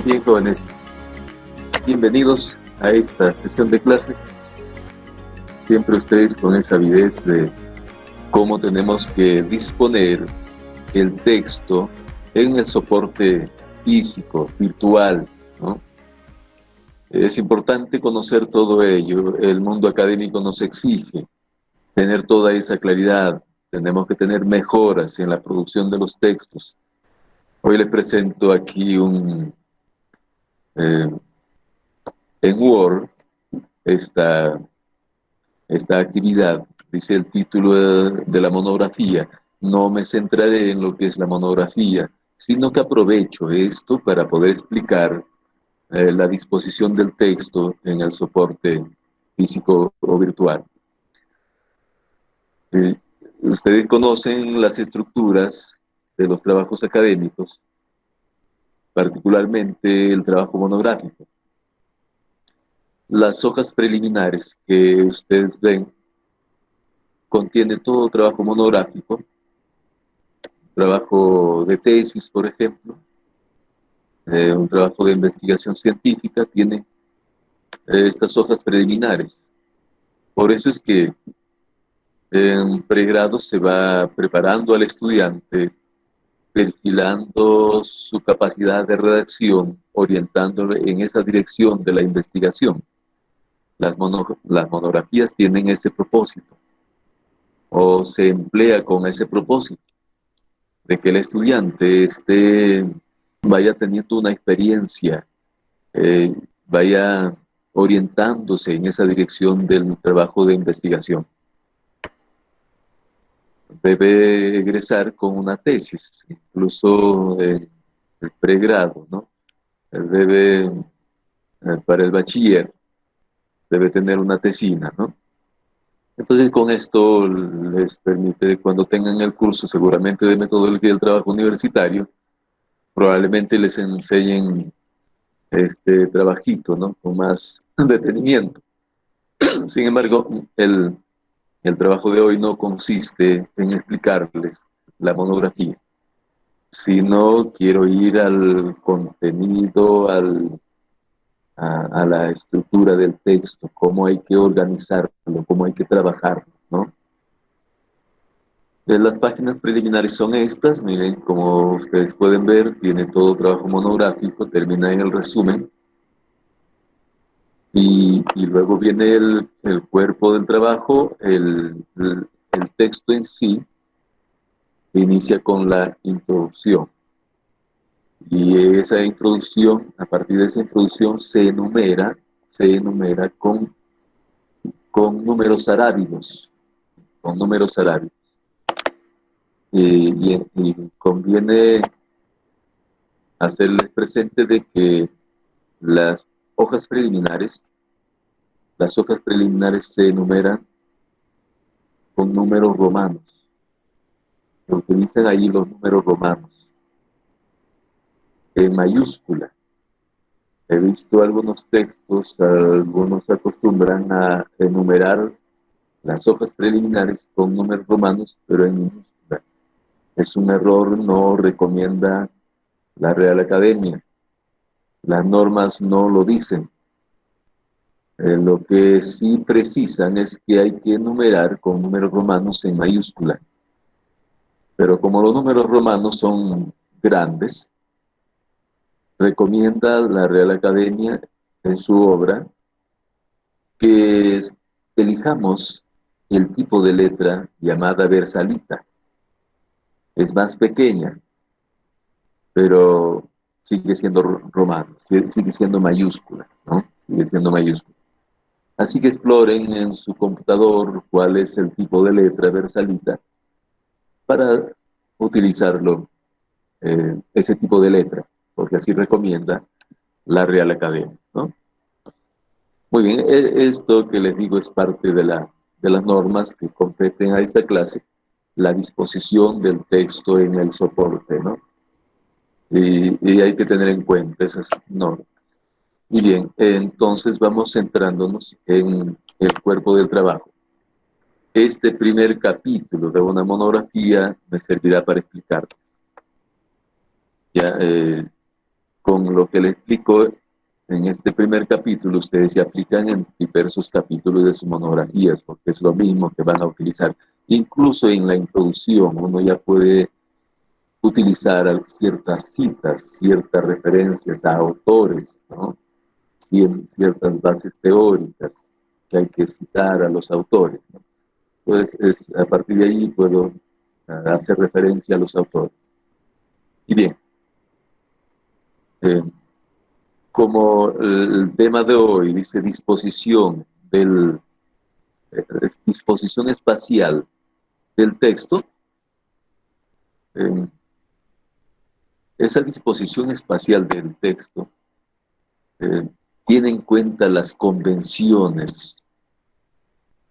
Bien, jóvenes, bienvenidos a esta sesión de clase. Siempre ustedes con esa avidez de cómo tenemos que disponer el texto en el soporte físico, virtual, ¿no? Es importante conocer todo ello. El mundo académico nos exige tener toda esa claridad. Tenemos que tener mejoras en la producción de los textos. Hoy les presento aquí en Word esta actividad. Dice el título de la monografía: no me centraré en lo que es la monografía, sino que aprovecho esto para poder explicar la disposición del texto en el soporte físico o virtual. Ustedes conocen las estructuras de los trabajos académicos, particularmente el trabajo monográfico. Las hojas preliminares que ustedes ven contiene todo trabajo monográfico, trabajo de tesis, por ejemplo, un trabajo de investigación científica, tiene estas hojas preliminares. Por eso es que en pregrado se va preparando al estudiante, perfilando su capacidad de redacción, orientándole en esa dirección de la investigación. Las monografías tienen ese propósito, o se emplea con ese propósito, de que el estudiante vaya teniendo una experiencia, vaya orientándose en esa dirección del trabajo de investigación. Debe egresar con una tesis, incluso el pregrado, ¿no? Debe, para el bachiller, debe tener una tesina, ¿no? Entonces, con esto les permite, cuando tengan el curso, seguramente de metodología del trabajo universitario, probablemente les enseñen este trabajito, ¿no? Con más detenimiento. Sin embargo, el trabajo de hoy no consiste en explicarles la monografía, sino quiero ir al contenido, a la estructura del texto, cómo hay que organizarlo, cómo hay que trabajarlo, ¿no? Las páginas preliminares son estas, miren, como ustedes pueden ver, tiene todo trabajo monográfico, termina en el resumen, y luego viene el cuerpo del trabajo, el texto en sí, inicia con la introducción. Y esa introducción, a partir de esa introducción, se enumera con números arábigos, Y conviene hacerles presente de que las hojas preliminares se enumeran con números romanos. Se utilizan ahí los números romanos en mayúscula. He visto algunos textos, algunos acostumbran a enumerar las hojas preliminares con números romanos, pero en minúscula. Es un error, no recomienda la Real Academia. Las normas no lo dicen. Lo que sí precisan es que hay que enumerar con números romanos en mayúscula. Pero como los números romanos son grandes, recomienda la Real Academia en su obra que elijamos el tipo de letra llamada versalita. Es más pequeña, pero sigue siendo romano, sigue siendo mayúscula, ¿no? Sigue siendo mayúscula. Así que exploren en su computador cuál es el tipo de letra versalita para utilizarlo, ese tipo de letra, porque así recomienda la Real Academia, ¿no? Muy bien, esto que les digo es parte de las normas que competen a esta clase, la disposición del texto en el soporte, ¿no? Y hay que tener en cuenta esas normas. Y bien, entonces vamos centrándonos en el cuerpo del trabajo. Este primer capítulo de una monografía me servirá para explicarles. Ya, con lo que le explico en este primer capítulo, ustedes se aplican en diversos capítulos de sus monografías, porque es lo mismo que van a utilizar. Incluso en la introducción, uno ya puede utilizar ciertas citas, ciertas referencias a autores, ¿no? Ciertas bases teóricas que hay que citar a los autores, ¿no? Entonces, a partir de ahí puedo hacer referencia a los autores. Y bien, eh, como el tema de hoy dice disposición espacial del texto, eh, esa disposición espacial del texto eh, tiene en cuenta las convenciones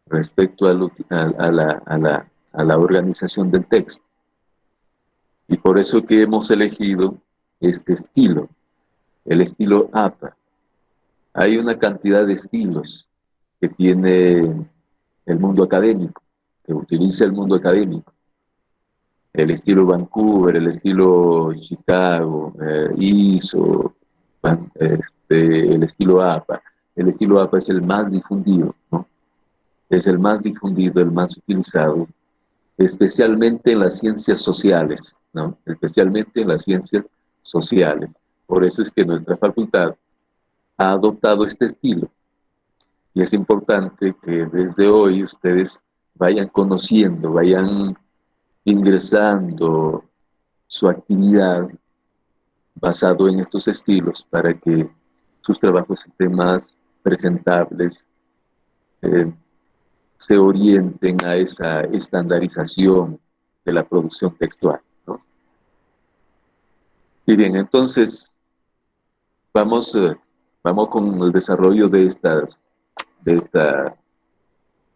respecto a la organización del texto. Y por eso que hemos elegido este estilo, el estilo APA. Hay una cantidad de estilos que tiene el mundo académico, que utiliza el mundo académico. El estilo Vancouver, el estilo Chicago, ISO, el estilo APA. El estilo APA es el más difundido, ¿no? Es el más difundido, el más utilizado, especialmente en las ciencias sociales, ¿no? Especialmente en las ciencias sociales. Por eso es que nuestra facultad ha adoptado este estilo. Y es importante que desde hoy ustedes vayan conociendo, vayan ingresando su actividad basado en estos estilos para que sus trabajos estén más presentables, eh, se orienten a esa estandarización de la producción textual, ¿no? Y bien, entonces vamos, vamos con el desarrollo de esta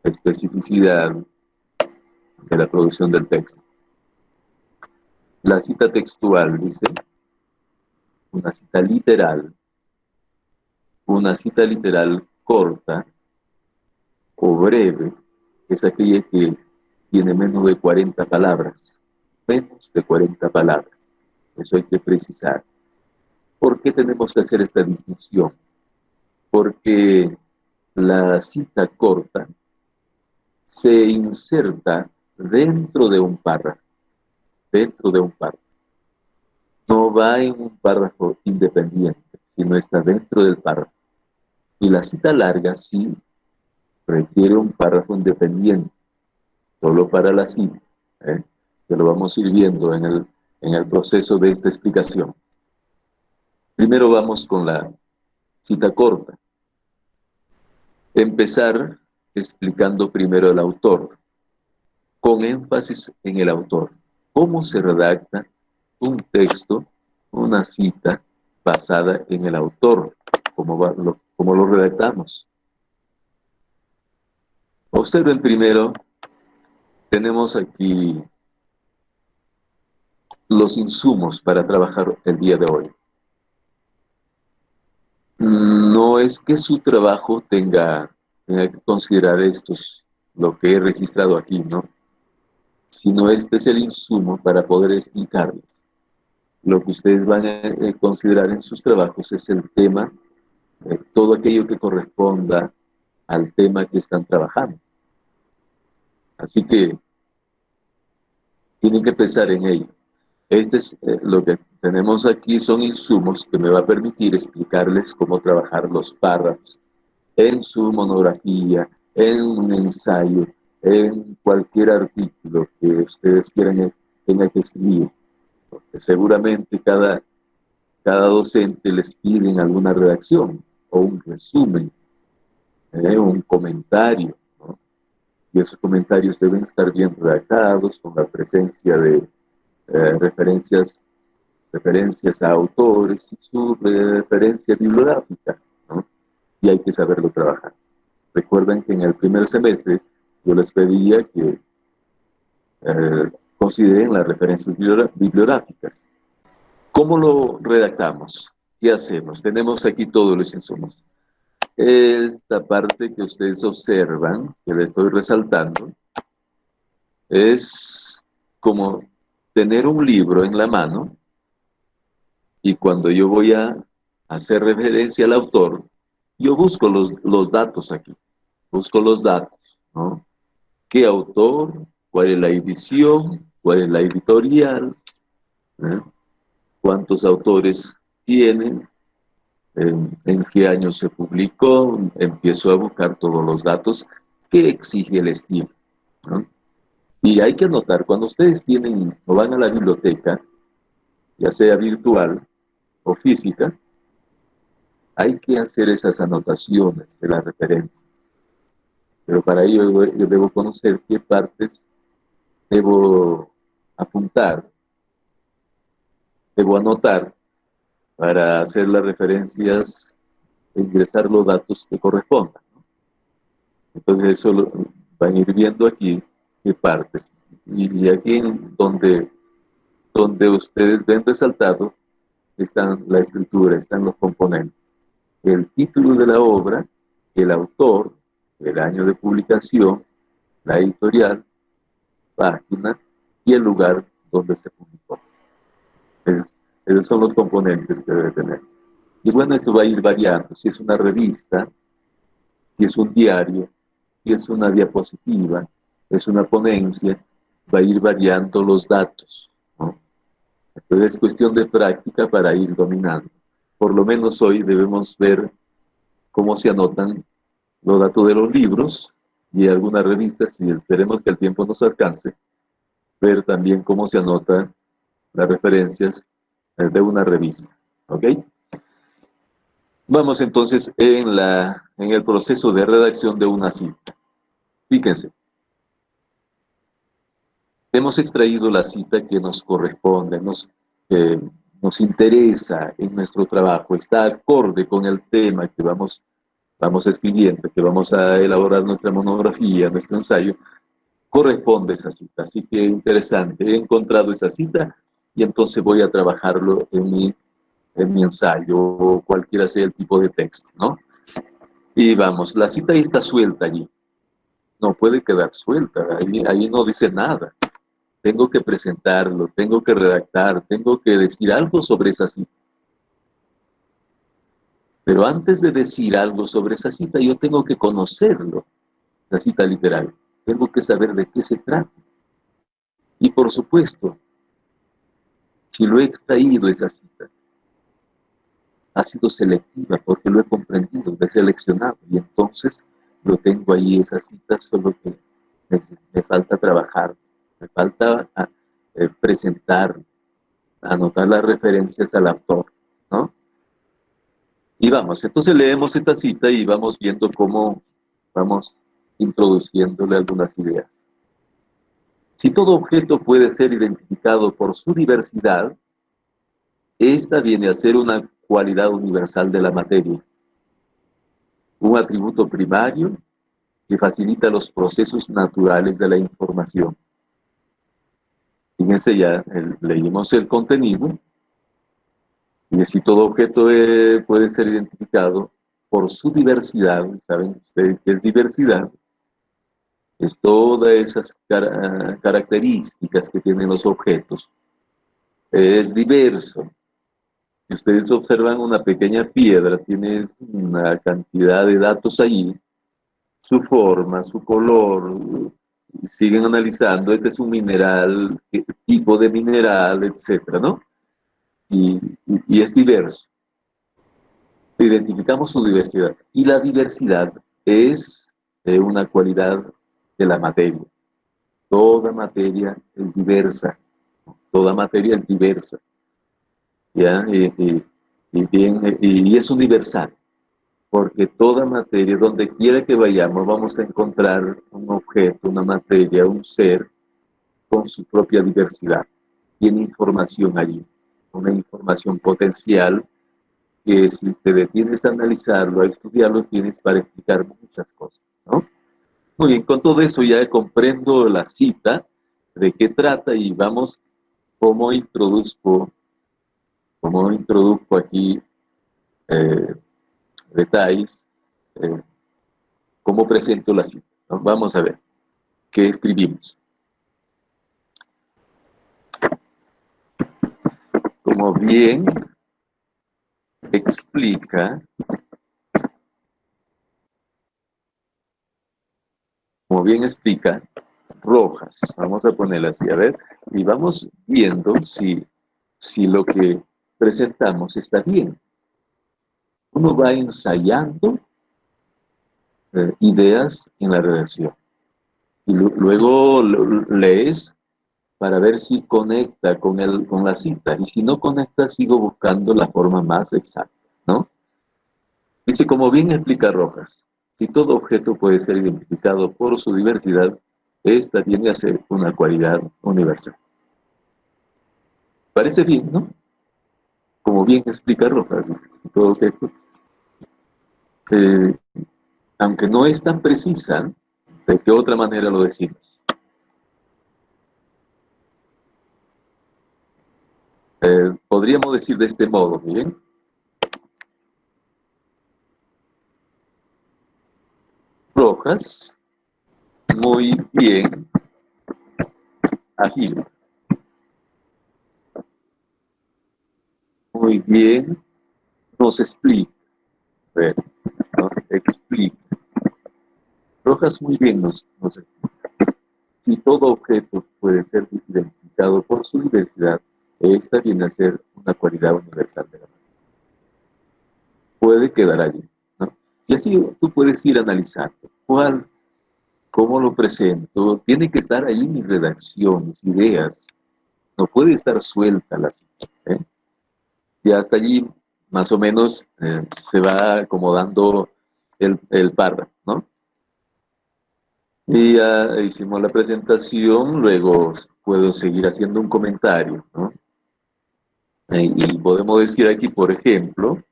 especificidad de la producción del texto. La cita textual, dice, una cita literal corta o breve, es aquella que tiene menos de 40 palabras, menos de 40 palabras. Eso hay que precisar. ¿Por qué tenemos que hacer esta distinción? Porque la cita corta se inserta dentro de un párrafo, No va en un párrafo independiente, sino está dentro del párrafo. Y la cita larga sí requiere un párrafo independiente, solo para la cita, ¿eh? Que lo vamos a ir viendo en el proceso de esta explicación. Primero vamos con la cita corta. Empezar explicando primero el autor, con énfasis en el autor. ¿Cómo se redacta un texto, una cita basada en el autor? ¿Cómo lo redactamos? Observen primero, tenemos aquí los insumos para trabajar el día de hoy. No es que su trabajo tenga que considerar lo que he registrado aquí, ¿no? Sino este es el insumo para poder explicarles. Lo que ustedes van a considerar en sus trabajos es el tema, todo aquello que corresponda al tema que están trabajando. Así que tienen que pensar en ello. Lo que tenemos aquí son insumos que me va a permitir explicarles cómo trabajar los párrafos en su monografía, en un ensayo, en cualquier artículo que ustedes tengan que escribir. Porque seguramente cada docente les piden alguna redacción o un resumen, un comentario, ¿no? Y esos comentarios deben estar bien redactados, con la presencia de referencias a autores y su referencia bibliográfica, ¿no? Y hay que saberlo trabajar. Recuerden que en el primer semestre yo les pedía que consideren las referencias bibliográficas. ¿Cómo lo redactamos? ¿Qué hacemos? Tenemos aquí todos los insumos. Esta parte que ustedes observan, que le estoy resaltando, es como tener un libro en la mano Y cuando yo voy a hacer referencia al autor, yo busco los datos aquí, busco los datos, ¿no? ¿Qué autor? ¿Cuál es la edición? ¿Cuál es la editorial? ¿Eh? ¿Cuántos autores tienen? ¿En qué año se publicó? Empiezo a buscar todos los datos que exige el estilo, ¿no? Y hay que anotar, cuando ustedes tienen o van a la biblioteca, ya sea virtual o física, hay que hacer esas anotaciones de las referencias. Pero para ello yo debo conocer qué partes debo apuntar, debo anotar para hacer las referencias e ingresar los datos que correspondan, ¿no? Entonces eso van a ir viendo aquí qué partes. Y aquí donde ustedes ven resaltado está la escritura, están los componentes. El título de la obra, el autor, el año de publicación, la editorial, página y el lugar donde se publicó. Esos son los componentes que debe tener. Y bueno, esto va a ir variando. Si es una revista, si es un diario, si es una diapositiva, es una ponencia, va a ir variando los datos, ¿no? Entonces es cuestión de práctica para ir dominando. Por lo menos hoy debemos ver cómo se anotan los datos de los libros y algunas revistas, y esperemos que el tiempo nos alcance, ver también cómo se anotan las referencias de una revista. ¿Ok? Vamos entonces en el proceso de redacción de una cita. Fíjense, hemos extraído la cita que nos corresponde, nos interesa en nuestro trabajo, está acorde con el tema que vamos escribiendo, que vamos a elaborar nuestra monografía, nuestro ensayo, corresponde esa cita. Así que interesante, he encontrado esa cita y entonces voy a trabajarlo en mi ensayo o cualquiera sea el tipo de texto, ¿no? Y vamos, la cita ahí está suelta allí, no puede quedar suelta, ahí no dice nada. Tengo que presentarlo, tengo que redactar, tengo que decir algo sobre esa cita. Pero antes de decir algo sobre esa cita, yo tengo que conocerlo, la cita literal. Tengo que saber de qué se trata. Y por supuesto, si lo he extraído esa cita, ha sido selectiva porque lo he comprendido, lo he seleccionado y entonces lo tengo ahí esa cita, solo que me falta trabajar, me falta presentar, anotar las referencias al autor, ¿no? Y vamos, entonces leemos esta cita y vamos viendo cómo vamos introduciéndole algunas ideas. Si todo objeto puede ser identificado por su diversidad, esta viene a ser una cualidad universal de la materia, un atributo primario que facilita los procesos naturales de la información. Fíjense ya, leímos el contenido, y si todo objeto puede ser identificado por su diversidad, ¿saben ustedes qué es diversidad? Es todas esas características que tienen los objetos. Es diverso. Si ustedes observan una pequeña piedra, tiene una cantidad de datos allí, su forma, su color, siguen analizando, este es un mineral, qué tipo de mineral, etcétera, ¿no? Y es diverso. Identificamos su diversidad. Y la diversidad es una cualidad de la materia. Toda materia es diversa. Toda materia es diversa. ¿Ya? Y es universal. Porque toda materia, donde quiera que vayamos, vamos a encontrar un objeto, una materia, un ser con su propia diversidad. Tiene información allí, una información potencial que si te detienes a analizarlo, a estudiarlo, tienes para explicar muchas cosas, ¿no? Muy bien, con todo eso ya comprendo la cita, de qué trata y vamos cómo introduzco aquí eh, detalles, eh, cómo presento la cita, ¿no? Vamos a ver qué escribimos. Como bien explica, como bien explica, Rojas. Vamos a ponerla así, a ver, y vamos viendo si lo que presentamos está bien. Uno va ensayando ideas en la redacción y luego lees para ver si conecta con la cita, y si no conecta, sigo buscando la forma más exacta, ¿no? Dice, como bien explica Rojas, si todo objeto puede ser identificado por su diversidad, esta tiende a ser una cualidad universal. Parece bien, ¿no? Como bien explica Rojas, dice, si todo objeto, eh, aunque no es tan precisa, ¿de qué otra manera lo decimos? Podríamos decir de este modo, miren. Rojas, muy bien, ágil. Muy bien, nos explica. A ver, nos explica. Rojas muy bien nos explica. Si todo objeto puede ser identificado por su diversidad, esta viene a ser una cualidad universal de la materia. Puede quedar allí, ¿no? Y así tú puedes ir analizando cómo lo presento. Tiene que estar ahí mis redacciones, ideas. No puede estar suelta la cita, ¿eh? Y hasta allí, más o menos, se va acomodando el párrafo, ¿no? Y ya hicimos la presentación, luego puedo seguir haciendo un comentario, ¿no? Y podemos decir aquí, por ejemplo,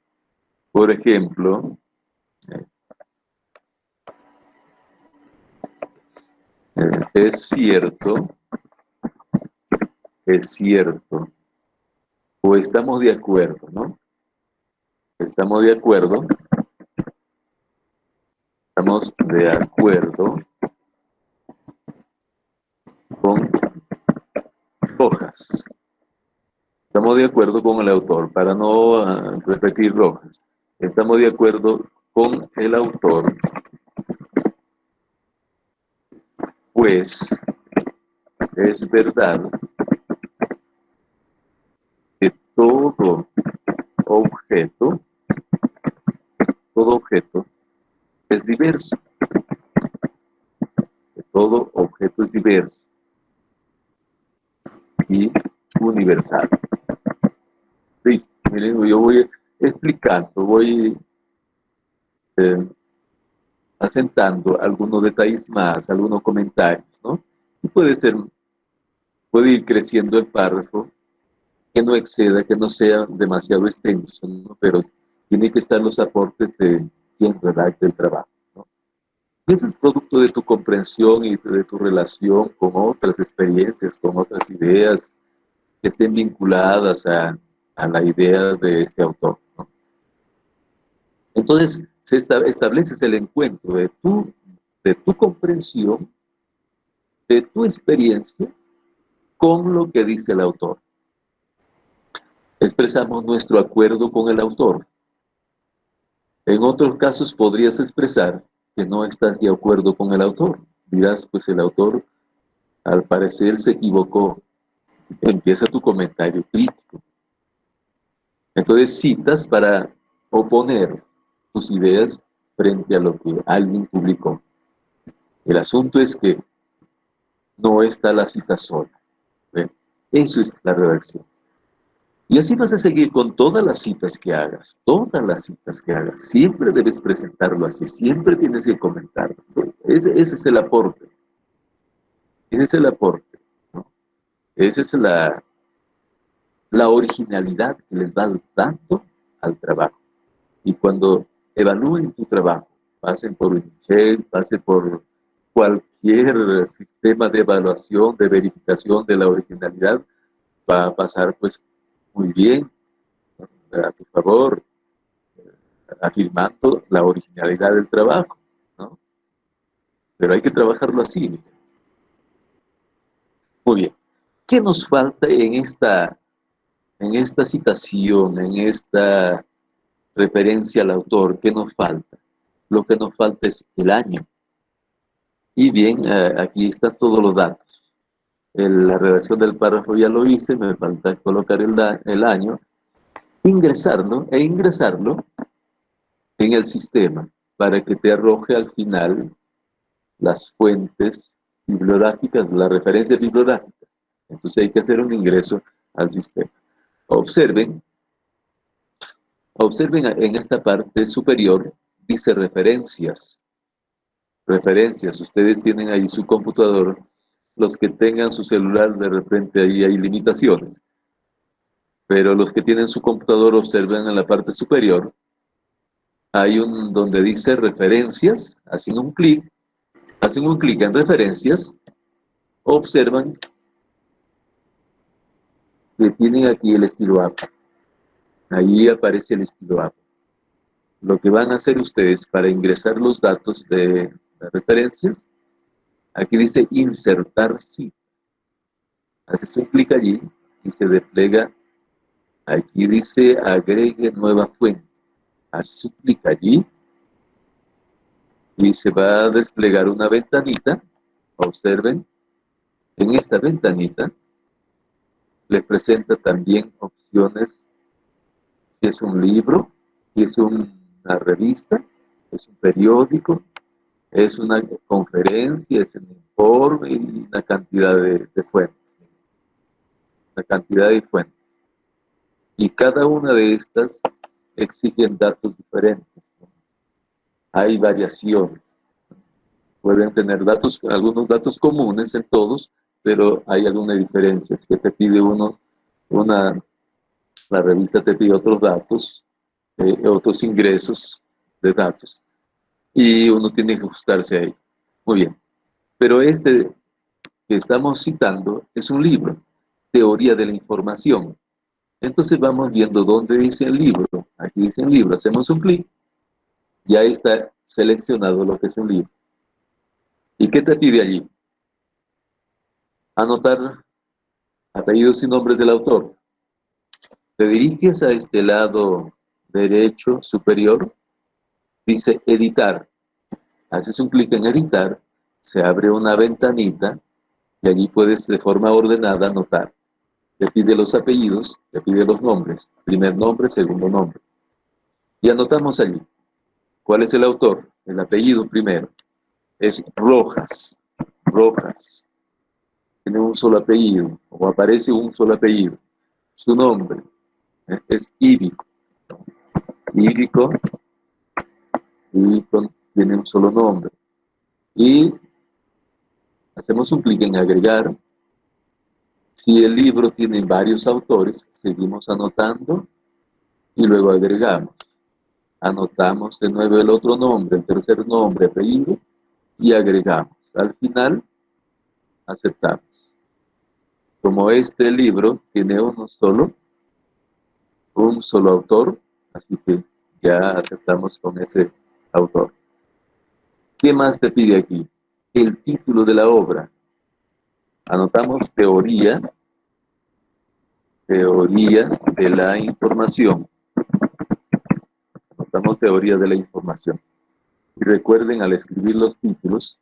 eh, es cierto, o estamos de acuerdo, ¿no? Estamos de acuerdo, estamos de acuerdo con Rojas. Estamos de acuerdo con el autor, para no repetir Rojas. Estamos de acuerdo con el autor, pues es verdad que objeto, todo objeto es diverso, que todo objeto es diverso y universal. Listo, miren, yo voy explicando, voy eh, asentando algunos detalles más, algunos comentarios, ¿no? Y puede ir creciendo el párrafo, que no exceda, que no sea demasiado extenso, ¿no? Pero tiene que estar los aportes de quien redacta el trabajo, ¿no? Y eso es producto de tu comprensión y de tu relación con otras experiencias, con otras ideas que estén vinculadas a la idea de este autor, ¿no? Entonces, estableces el encuentro de tu comprensión, de tu experiencia, con lo que dice el autor. Expresamos nuestro acuerdo con el autor. En otros casos podrías expresar que no estás de acuerdo con el autor. Dirás, pues el autor al parecer se equivocó. Empieza tu comentario crítico. Entonces citas para oponer tus ideas frente a lo que alguien publicó. El asunto es que no está la cita sola. ¿Ven? Eso es la redacción. Y así vas a seguir con todas las citas que hagas, todas las citas que hagas. Siempre debes presentarlo así, siempre tienes que comentarlo. Ese es el aporte, ese es el aporte, ¿no? Esa es la originalidad que les va dando al trabajo. Y cuando evalúen tu trabajo, pasen por UNICHEL, pasen por cualquier sistema de evaluación, de verificación de la originalidad, va a pasar pues muy bien, ¿no? A tu favor, afirmando la originalidad del trabajo, ¿no? Pero hay que trabajarlo así. Muy bien. ¿Qué nos falta en esta citación, en esta referencia al autor. ¿Qué nos falta? Lo que nos falta es el año. Y bien, aquí están todos los datos. La redacción del párrafo ya lo hice, me falta colocar el año, ingresarlo en el sistema para que te arroje al final las fuentes bibliográficas, las referencias bibliográficas. Entonces hay que hacer un ingreso al sistema. Observen en esta parte superior, dice referencias. Referencias, ustedes tienen ahí su computador, los que tengan su celular, de repente ahí hay limitaciones. Pero los que tienen su computador, observen en la parte superior, hay donde dice referencias, hacen un clic en referencias, observan que tienen aquí el estilo APA. Ahí aparece el estilo APA. Lo que van a hacer ustedes para ingresar los datos de las referencias, aquí dice insertar cita. Haces un clic allí y se despliega. Aquí dice agregue nueva fuente. Haces un clic allí y se va a desplegar una ventanita. Observen, en esta ventanita le presenta también opciones, si es un libro, si es una revista, es un periódico, es una conferencia, es un informe y una cantidad de fuentes. Una cantidad de fuentes. Y cada una de estas exigen datos diferentes, ¿no? Hay variaciones. Pueden tener algunos datos comunes en todos, pero hay algunas diferencias, que te pide la revista te pide otros datos, otros ingresos de datos, y uno tiene que ajustarse a ello. Muy bien, pero este que estamos citando es un libro, Teoría de la Información. Entonces vamos viendo dónde dice el libro. Aquí dice el libro, hacemos un clic, y ahí está seleccionado lo que es un libro. ¿Y qué te pide allí? Anotar apellidos y nombres del autor. Te diriges a este lado derecho superior, dice editar. Haces un clic en editar, se abre una ventanita y allí puedes de forma ordenada anotar. Te pide los apellidos, te pide los nombres, primer nombre, segundo nombre. Y anotamos allí. ¿Cuál es el autor? El apellido primero. Es Rojas. Rojas. Tiene un solo apellido, o aparece un solo apellido. Su nombre es Írico. Írico tiene un solo nombre. Y hacemos un clic en agregar. Si el libro tiene varios autores, seguimos anotando y luego agregamos. Anotamos de nuevo el otro nombre, el tercer nombre, apellido, y agregamos. Al final, aceptamos. Como este libro tiene un solo autor, así que ya aceptamos con ese autor. ¿Qué más te pide aquí? El título de la obra. Anotamos teoría de la información. Anotamos teoría de la información. Y recuerden, al escribir los títulos,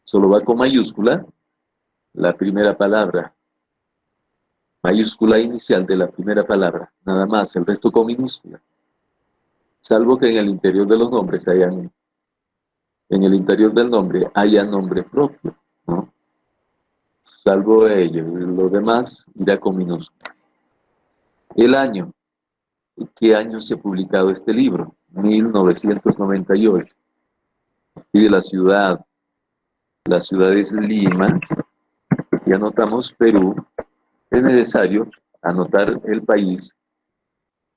solo va con mayúscula la primera palabra, mayúscula inicial de la primera palabra, nada más, el resto con minúscula. Salvo que en el interior de los nombres en el interior del nombre haya nombre propio, ¿no? Salvo ello, lo demás irá con minúscula. El año. ¿Qué año se ha publicado este libro? 1998. Y de la ciudad es Lima, y anotamos Perú. Es necesario anotar el país,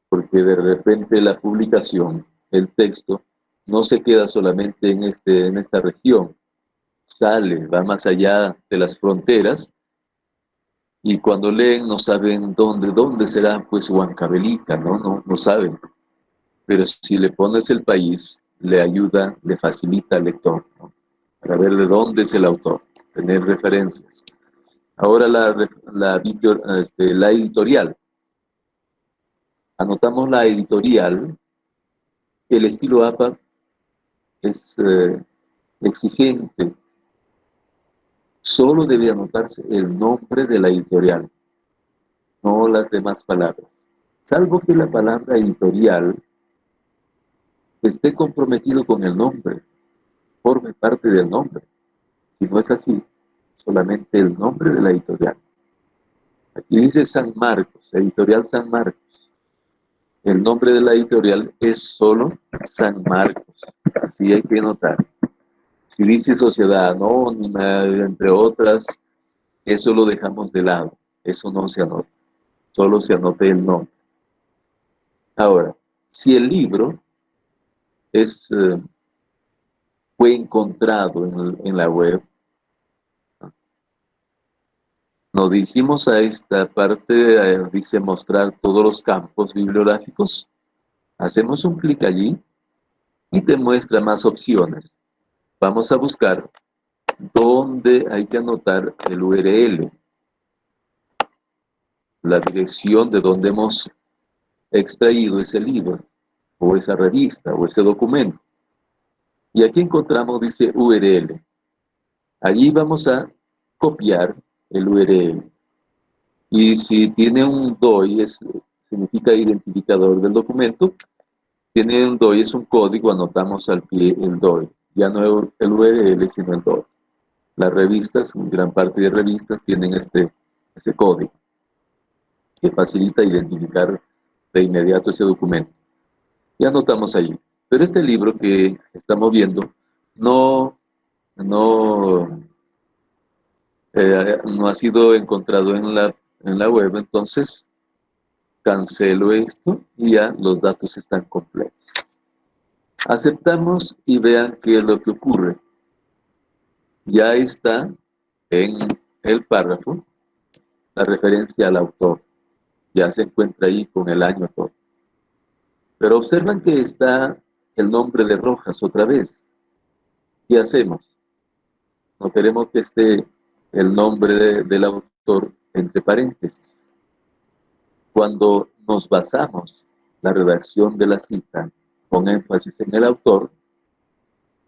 porque de repente la publicación, el texto, no se queda solamente en esta región, sale, va más allá de las fronteras, y cuando leen no saben dónde será, pues Huancavelica, no saben. Pero si le pones el país, le ayuda, le facilita al lector, ¿no? Para ver de dónde es el autor, tener referencias. Ahora la editorial. Anotamos la editorial. El estilo APA es exigente. Solo debe anotarse el nombre de la editorial, no las demás palabras. Salvo que la palabra editorial esté comprometido con el nombre, forme parte del nombre. Si no es así, solamente el nombre de la editorial. Aquí dice San Marcos, editorial San Marcos. El nombre de la editorial es solo San Marcos. Así hay que notar. Si dice Sociedad Anónima, entre otras, eso lo dejamos de lado. Eso no se anota. Solo se anota el nombre. Ahora, si el libro fue encontrado en la web, nos dirigimos a esta parte, dice mostrar todos los campos bibliográficos. Hacemos un clic allí y te muestra más opciones. Vamos a buscar dónde hay que anotar el URL, la dirección de donde hemos extraído ese libro, o esa revista, o ese documento. Y aquí encontramos, dice URL. Allí vamos a copiar el URL. Y si tiene un DOI, significa identificador del documento, tiene un DOI, es un código, anotamos al pie el DOI. Ya no el URL, sino el DOI. Las revistas, gran parte de revistas, tienen este código que facilita identificar de inmediato ese documento. Y anotamos allí. Pero este libro que estamos viendo no ha sido encontrado en la web, entonces cancelo esto y ya los datos están completos. Aceptamos y vean qué es lo que ocurre. Ya está en el párrafo la referencia al autor. Ya se encuentra ahí con el año todo. Pero observan que está el nombre de Rojas otra vez. ¿Qué hacemos? No queremos que esté el nombre del autor entre paréntesis. Cuando nos basamos la redacción de la cita con énfasis en el autor,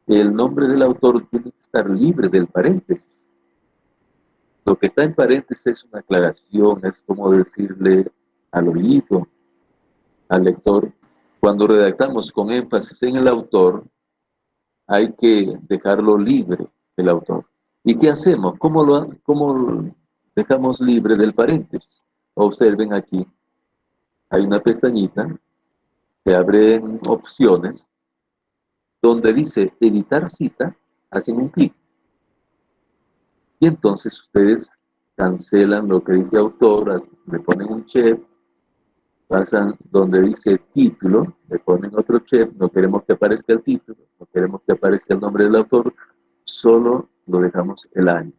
el nombre del autor tiene que estar libre del paréntesis. Lo que está en paréntesis es una aclaración, es como decirle al oído, al lector. Cuando redactamos con énfasis en el autor, hay que dejarlo libre el autor. ¿Y qué hacemos? ¿Cómo lo dejamos libre del paréntesis? Observen aquí, hay una pestañita que abre en opciones, donde dice editar cita, hacen un clic. Y entonces ustedes cancelan lo que dice autor, le ponen un check, pasan donde dice título, le ponen otro check, no queremos que aparezca el título, no queremos que aparezca el nombre del autor, solo lo dejamos el año.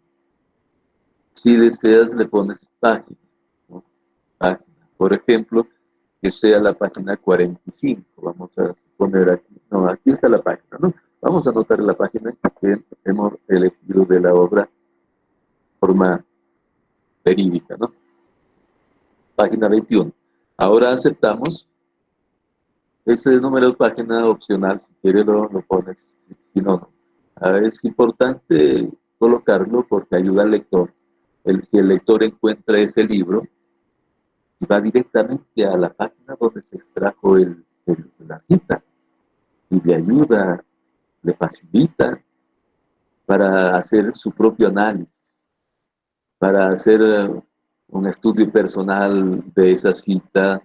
Si deseas, le pones página, ¿no? Página. Por ejemplo, que sea la página 45. Vamos a poner aquí, no, aquí está la página, ¿no? Vamos a anotar la página que hemos elegido de la obra forma verídica, ¿no? Página 21. Ahora aceptamos ese número de página opcional, si quieres lo pones, si no, no. Es importante colocarlo porque ayuda al lector. Si el lector encuentra ese libro, va directamente a la página donde se extrajo la cita y le ayuda, le facilita para hacer su propio análisis, para hacer un estudio personal de esa cita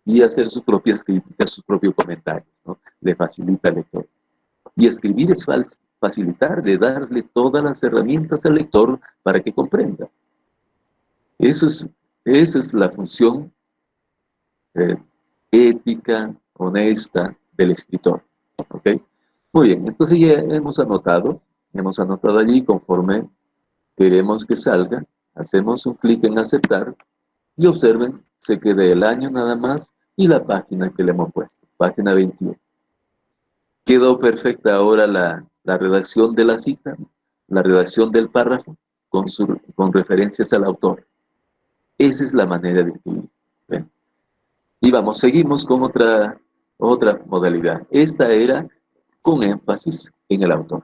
y hacer sus propias críticas, sus propios comentarios, ¿no? Le facilita al lector. Y escribir es facilitarle, darle todas las herramientas al lector para que comprenda. Esa es la función ética, honesta del escritor. ¿Ok? Muy bien, entonces ya hemos anotado allí conforme queremos que salga, hacemos un clic en aceptar y observen, se queda el año nada más y la página que le hemos puesto, página 21. Quedó perfecta ahora la redacción de la cita, la redacción del párrafo con referencias al autor. Esa es la manera de escribir. ¿Ven? Y vamos, seguimos con otra modalidad. Esta era con énfasis en el autor.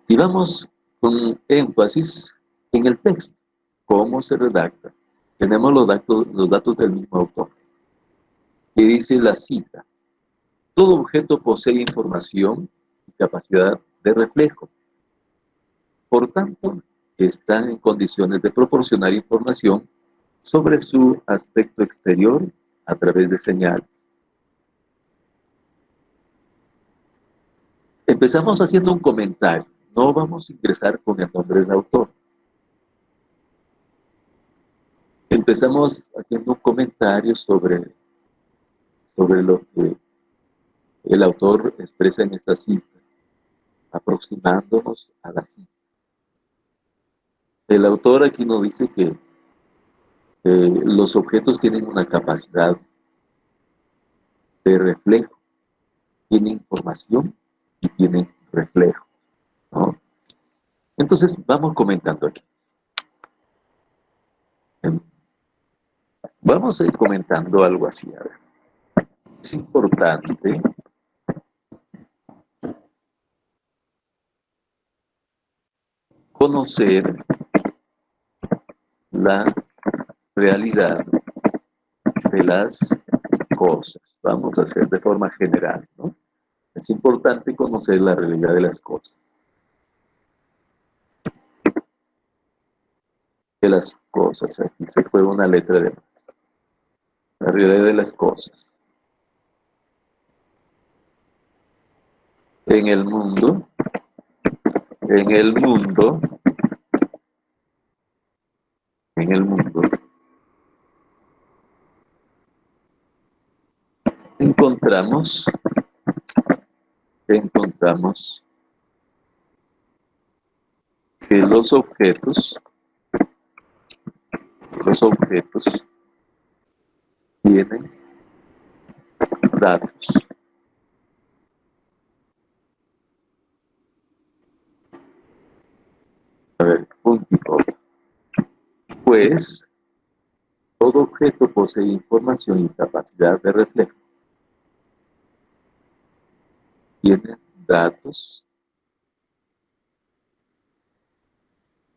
Y vamos con énfasis en el texto, cómo se redacta. Tenemos los datos del mismo autor. Y dice la cita: todo objeto posee información y capacidad de reflejo. Por tanto, están en condiciones de proporcionar información sobre su aspecto exterior a través de señales. Empezamos haciendo un comentario. No vamos a ingresar con el nombre del autor. Empezamos haciendo un comentario sobre lo que el autor expresa en esta cita, aproximándonos a la cita. El autor aquí nos dice que los objetos tienen una capacidad de reflejo, tienen información y tienen reflejo, ¿no? Entonces, vamos comentando aquí. Vamos a ir comentando algo así. A ver. Es importante conocer la realidad de las cosas. Vamos a hacer de forma general, ¿no? Es importante conocer la realidad de las cosas. Aquí se fue una letra de más. La realidad de las cosas. En el mundo, en el mundo, encontramos que los objetos tienen datos. A ver, punto. Pues, todo objeto posee información y capacidad de reflejo. Tiene datos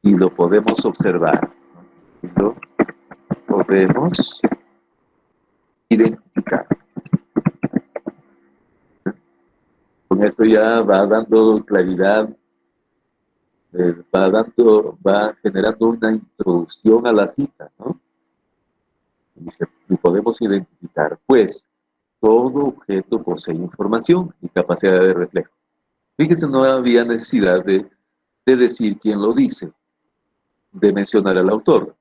y lo podemos observar. Y lo podemos identificar. Con esto ya va dando claridad, va generando una introducción a la cita, ¿no? Y podemos identificar, pues, todo objeto posee información y capacidad de reflejo. Fíjese, no había necesidad de decir quién lo dice, de mencionar al autor.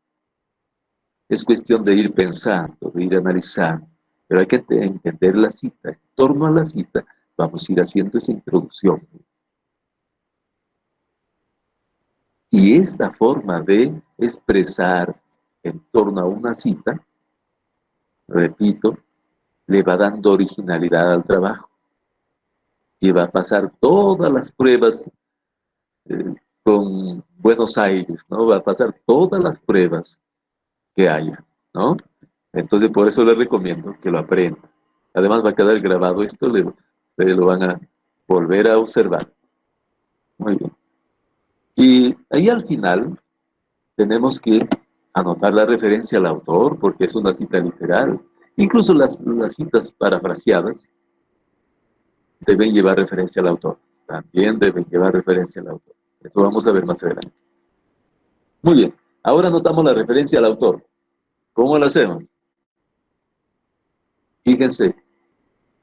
Es cuestión de ir pensando, de ir analizando, pero hay que entender la cita. En torno a la cita vamos a ir haciendo esa introducción. Y esta forma de expresar en torno a una cita, repito, le va dando originalidad al trabajo. Y va a pasar todas las pruebas con Buenos Aires, ¿no? Va a pasar todas las pruebas que haya, ¿no? Entonces, por eso les recomiendo que lo aprenda. Además, va a quedar grabado esto, ustedes lo van a volver a observar. Muy bien. Y ahí al final tenemos que anotar la referencia al autor, porque es una cita literal. Incluso las citas parafraseadas deben llevar referencia al autor. También deben llevar referencia al autor. Eso vamos a ver más adelante. Muy bien. Ahora anotamos la referencia al autor. ¿Cómo lo hacemos? Fíjense,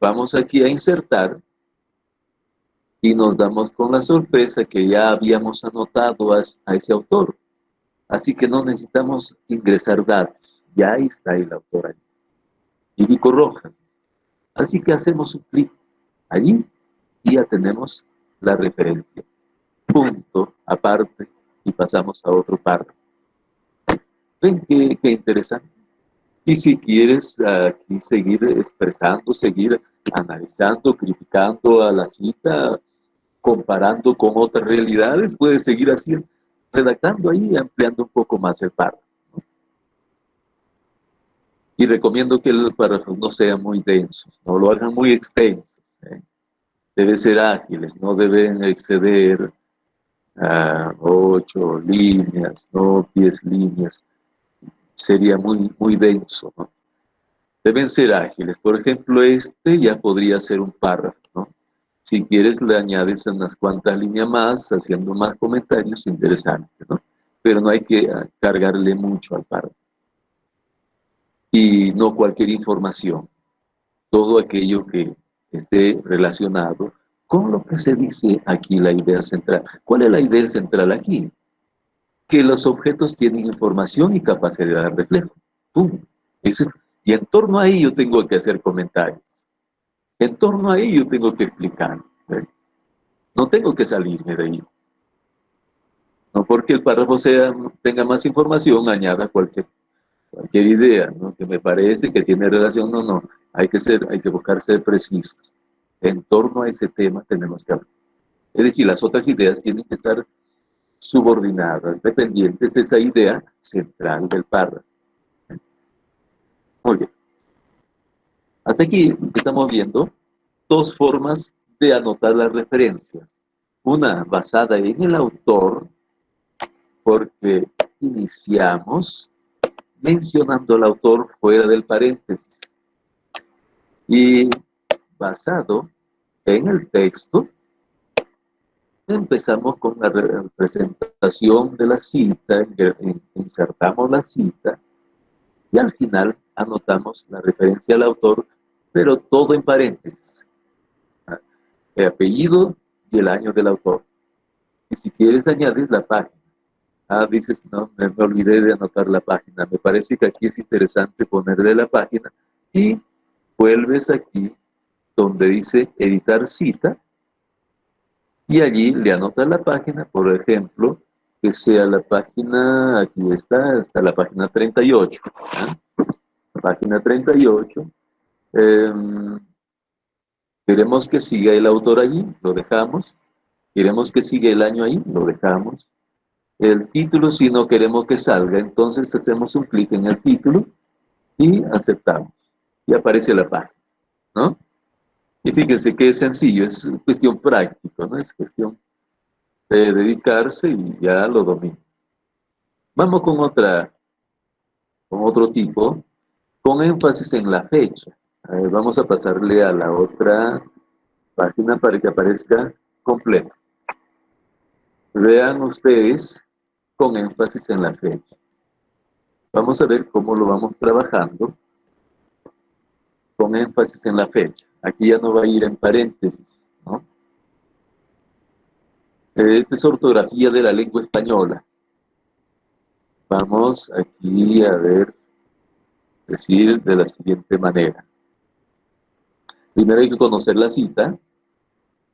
vamos aquí a insertar y nos damos con la sorpresa que ya habíamos anotado a ese autor. Así que no necesitamos ingresar datos. Ya está el autor ahí. Ibirico Rojas. Así que hacemos un clic allí y ya tenemos la referencia. Punto, aparte, y pasamos a otro párrafo. ¿Ven qué interesante? Y si quieres aquí seguir expresando, seguir analizando, criticando a la cita, comparando con otras realidades, puedes seguir así, redactando ahí, ampliando un poco más el párrafo, ¿no? Y recomiendo que el párrafo no sea muy denso, no lo hagan muy extenso. Deben ser ágiles, no deben exceder a 8 líneas, no 10 líneas. Sería muy denso, ¿no? Deben ser ágiles. Por ejemplo, este ya podría ser un párrafo, ¿no? Si quieres, le añades unas cuantas líneas más, haciendo más comentarios interesantes, ¿no? Pero no hay que cargarle mucho al párrafo. Y no cualquier información, todo aquello que esté relacionado con lo que se dice aquí, la idea central. ¿Cuál es la idea central aquí? Que los objetos tienen información y capacidad de reflejo. ¡Pum! Ese es, y en torno a ello tengo que hacer comentarios. En torno a ello tengo que explicar. No tengo que salirme de ahí. No porque el párrafo tenga más información, añada cualquier idea, ¿no? Que me parece que tiene relación, no. Hay que buscar ser precisos. En torno a ese tema tenemos que hablar. Es decir, las otras ideas tienen que estar subordinadas, dependientes de esa idea central del párrafo. Muy bien. Hasta aquí estamos viendo dos formas de anotar las referencias. Una basada en el autor, porque iniciamos mencionando al autor fuera del paréntesis. Y basado en el texto, empezamos con la presentación de la cita, insertamos la cita y al final anotamos la referencia al autor, pero todo en paréntesis. El apellido y el año del autor. Y si quieres añades la página. Dices, no, me olvidé de anotar la página. Me parece que aquí es interesante ponerle la página y vuelves aquí donde dice editar cita y allí le anotas la página, por ejemplo, que sea la página, aquí está la página 38. Página 38. Queremos que siga el autor allí, lo dejamos. Queremos que siga el año ahí, lo dejamos. El título, si no queremos que salga, entonces hacemos un clic en el título y aceptamos. Y aparece la página, ¿no? Y fíjense que es sencillo, es cuestión práctica, ¿no? Es cuestión de dedicarse y ya lo domina. Vamos con otro tipo, con énfasis en la fecha. Vamos a pasarle a la otra página para que aparezca completo. Vean ustedes con énfasis en la fecha. Vamos a ver cómo lo vamos trabajando con énfasis en la fecha. Aquí ya no va a ir en paréntesis, ¿no? Esta es ortografía de la lengua española. Vamos aquí a ver, decir de la siguiente manera. Primero hay que conocer la cita.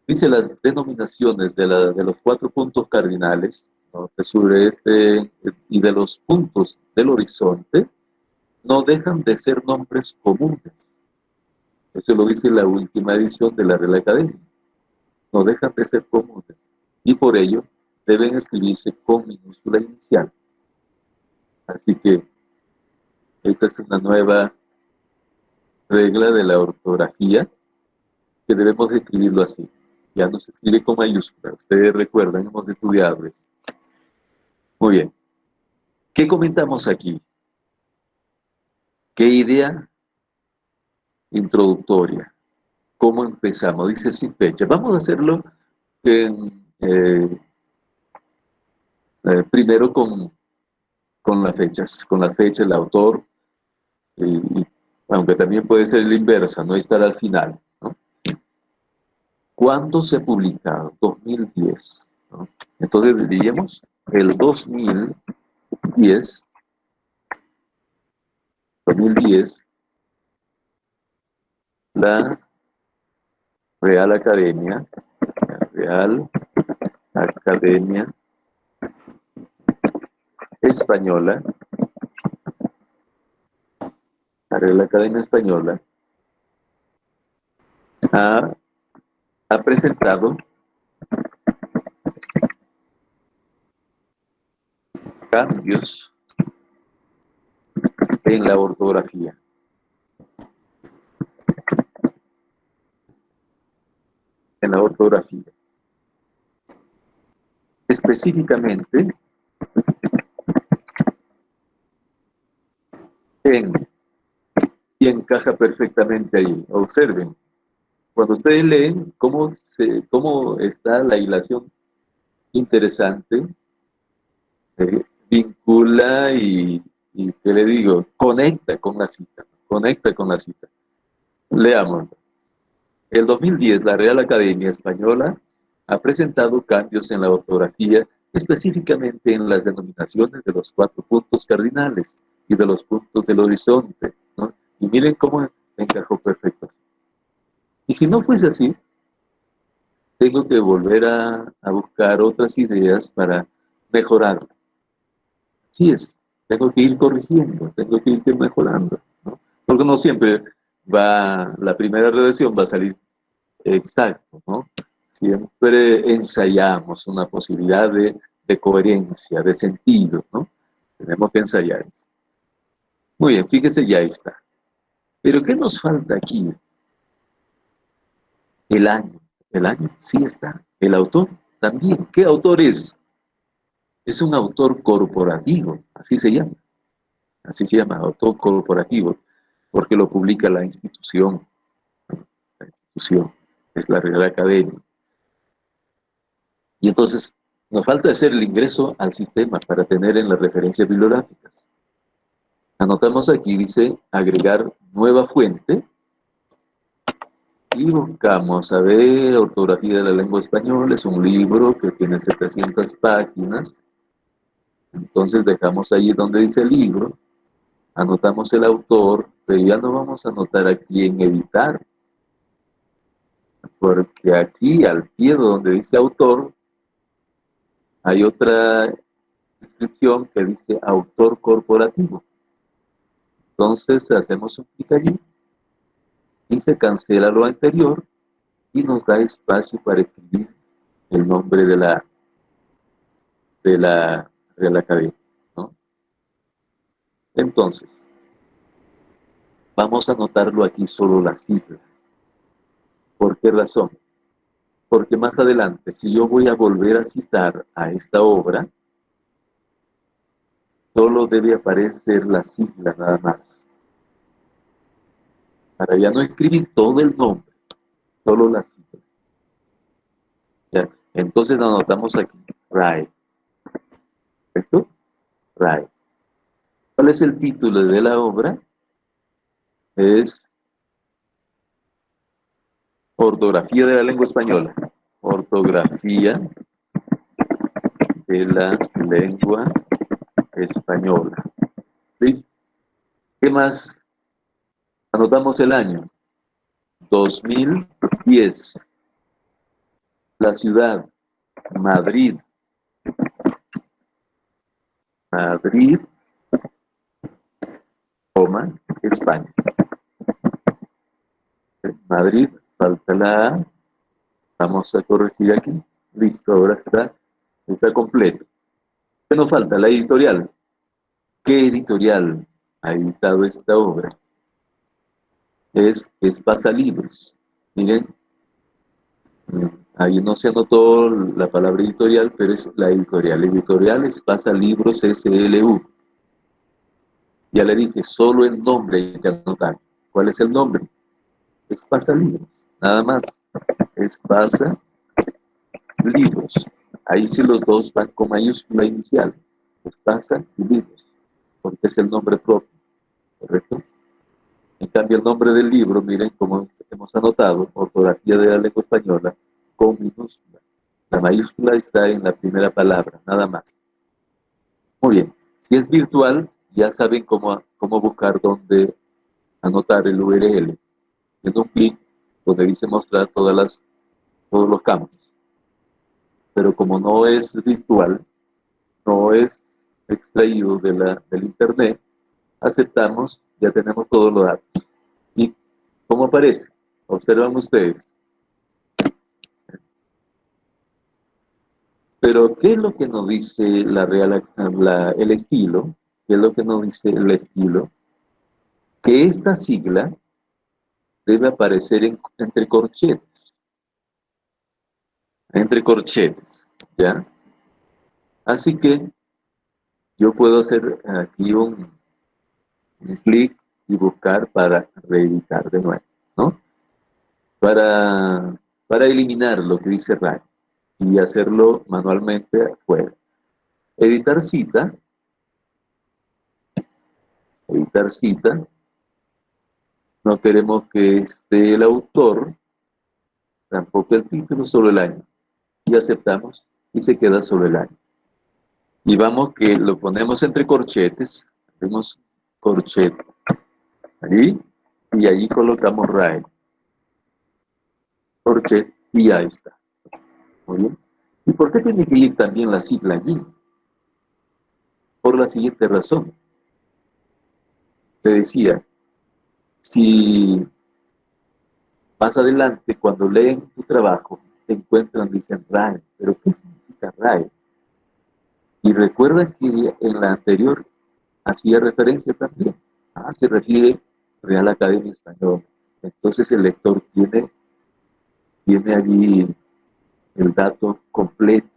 Dice las denominaciones de los 4 puntos cardinales, norte, sureste, y de los puntos del horizonte, no dejan de ser nombres comunes. Eso lo dice la última edición de la Real Academia. No dejan de ser comunes. Y por ello deben escribirse con minúscula inicial. Así que esta es una nueva regla de la ortografía que debemos escribirlo así. Ya no se escribe con mayúscula. Ustedes recuerdan, hemos estudiado eso. Muy bien. ¿Qué comentamos aquí? ¿Qué idea introductoria? ¿Cómo empezamos? Dice sin fecha. Vamos a hacerlo primero con las fechas. Con la fecha, el autor, aunque también puede ser la inversa, no estar al final, ¿no? ¿Cuándo se publica? 2010, ¿no? Entonces diríamos el 2010, la Real Academia Española, la Real Academia Española ha presentado cambios en la ortografía. en la ortografía. Específicamente en, y encaja perfectamente ahí. Observen, cuando ustedes leen cómo está la hilación interesante, vincula y, ¿qué le digo? Conecta con la cita, conecta con la cita. Leamos. En el 2010, la Real Academia Española ha presentado cambios en la ortografía, específicamente en las denominaciones de los 4 puntos cardinales y de los puntos del horizonte, ¿no? Y miren cómo encajó perfecto. Y si no fuese así, tengo que volver a buscar otras ideas para mejorar. Así es, tengo que ir corrigiendo, tengo que ir mejorando, ¿no? Porque no siempre la primera redacción va a salir exacto, ¿no? Siempre ensayamos una posibilidad de coherencia, de sentido, ¿no? Tenemos que ensayar eso. Muy bien, fíjese, ya está. Pero ¿qué nos falta aquí? El año. El año, sí está. El autor también. ¿Qué autor es? Es un autor corporativo, así se llama. Así se llama, autor corporativo, porque lo publica la institución. La institución es la Real Academia. Y entonces nos falta hacer el ingreso al sistema para tener en las referencias bibliográficas. Anotamos aquí, dice, agregar nueva fuente y buscamos, a ver, ortografía de la lengua española, es un libro que tiene 700 páginas. Entonces dejamos ahí donde dice libro, anotamos el autor, pero ya no vamos a anotar aquí en editar, porque aquí al pie donde dice autor, hay otra descripción que dice autor corporativo. Entonces hacemos un clic allí y se cancela lo anterior y nos da espacio para escribir el nombre de la academia, ¿no? Entonces, vamos a anotarlo aquí solo la sigla. ¿Por qué razón? Porque más adelante, si yo voy a volver a citar a esta obra, solo debe aparecer la sigla nada más. Para ya no escribir todo el nombre, solo la sigla. ¿Ya? Entonces anotamos aquí, RAE. ¿Perfecto? RAE. ¿Cuál es el título de la obra? Es Ortografía de la lengua española. Ortografía de la lengua española. ¿Listo? ¿Qué más? Anotamos el año. 2010. La ciudad, Madrid. Madrid, España. Madrid, falta la A. Vamos a corregir aquí. Listo, ahora está completo. ¿Qué nos falta? La editorial. ¿Qué editorial ha editado esta obra? Es Pasalibros. Miren, ahí no se anotó la palabra editorial, pero es la editorial. Editorial es Pasalibros SLU. Ya le dije, solo el nombre hay que anotar. ¿Cuál es el nombre? Es Pasalibros, nada más. Es Pasalibros. Ahí sí los dos van con mayúscula inicial. Es Pasalibros, porque es el nombre propio, ¿correcto? En cambio, el nombre del libro, miren cómo hemos anotado, Ortografía de la lengua española, con minúscula. La mayúscula está en la primera palabra, nada más. Muy bien. Si es virtual, ya saben cómo buscar dónde anotar el URL. En un clic donde dice mostrar todos los campos. Pero como no es virtual, no es extraído del internet, aceptamos, ya tenemos todos los datos. ¿Y cómo aparece? Observan ustedes. Pero, ¿qué es lo que nos dice el estilo? ¿Qué es lo que nos dice el estilo? que esta sigla debe aparecer entre corchetes, ¿ya? Así que yo puedo hacer aquí un clic y buscar para reeditar de nuevo, ¿no? Para, para eliminar lo que dice RAE y hacerlo manualmente afuera. Editar cita, no queremos que esté el autor, tampoco el título, solo el año. Y aceptamos y se queda solo el año. Y vamos que lo ponemos entre corchetes, hacemos corchete, allí, y allí colocamos RAE, corchete, y ahí está. Muy bien. ¿Y por qué tiene que ir también la sigla allí? Por la siguiente razón. Te decía, si más adelante, cuando leen tu trabajo, te encuentran, dicen RAE, pero ¿qué significa RAE? Y recuerda que en la anterior hacía referencia también. Se refiere Real Academia Española. Entonces el lector tiene allí el dato completo.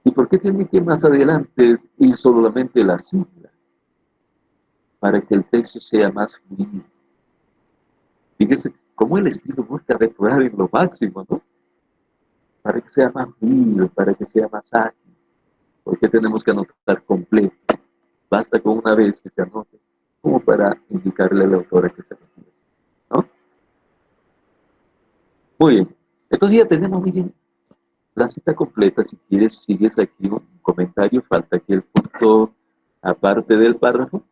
¿Y por qué tiene que más adelante ir solamente la sigla? Para que el texto sea más fluido. Fíjese cómo el estilo busca depurar en lo máximo, ¿no? Para que sea más fluido, para que sea más ágil. ¿Por qué tenemos que anotar completo? Basta con una vez que se anote, como para indicarle al autor a qué se refiere, ¿no? Muy bien. Entonces ya tenemos, miren, la cita completa. Si quieres, sigues aquí un comentario. Falta aquí el punto aparte del párrafo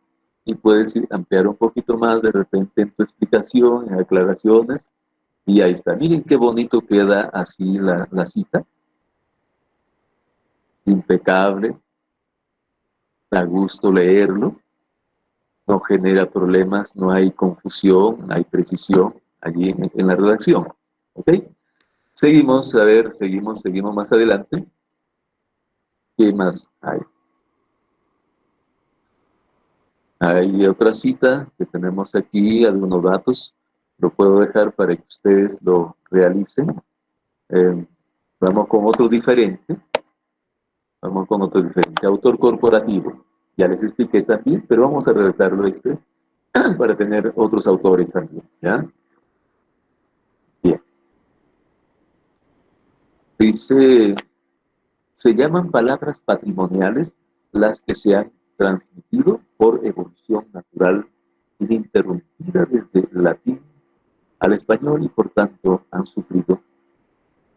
y puedes ampliar un poquito más de repente en tu explicación, en aclaraciones. Y ahí está. Miren qué bonito queda así la cita. Impecable. Da gusto leerlo. No genera problemas, no hay confusión, hay precisión allí en la redacción. ¿Ok? Seguimos, a ver, seguimos más adelante. ¿Qué más hay? Hay otra cita que tenemos aquí, algunos datos. Lo puedo dejar para que ustedes lo realicen. Eh, vamos con otro diferente. Vamos con otro diferente. Autor corporativo. Ya les expliqué también, pero vamos a redactarlo para tener otros autores también. ¿Ya? Bien. Dice, se llaman palabras patrimoniales las que se han transmitido por evolución natural ininterrumpida desde el latín al español y por tanto han sufrido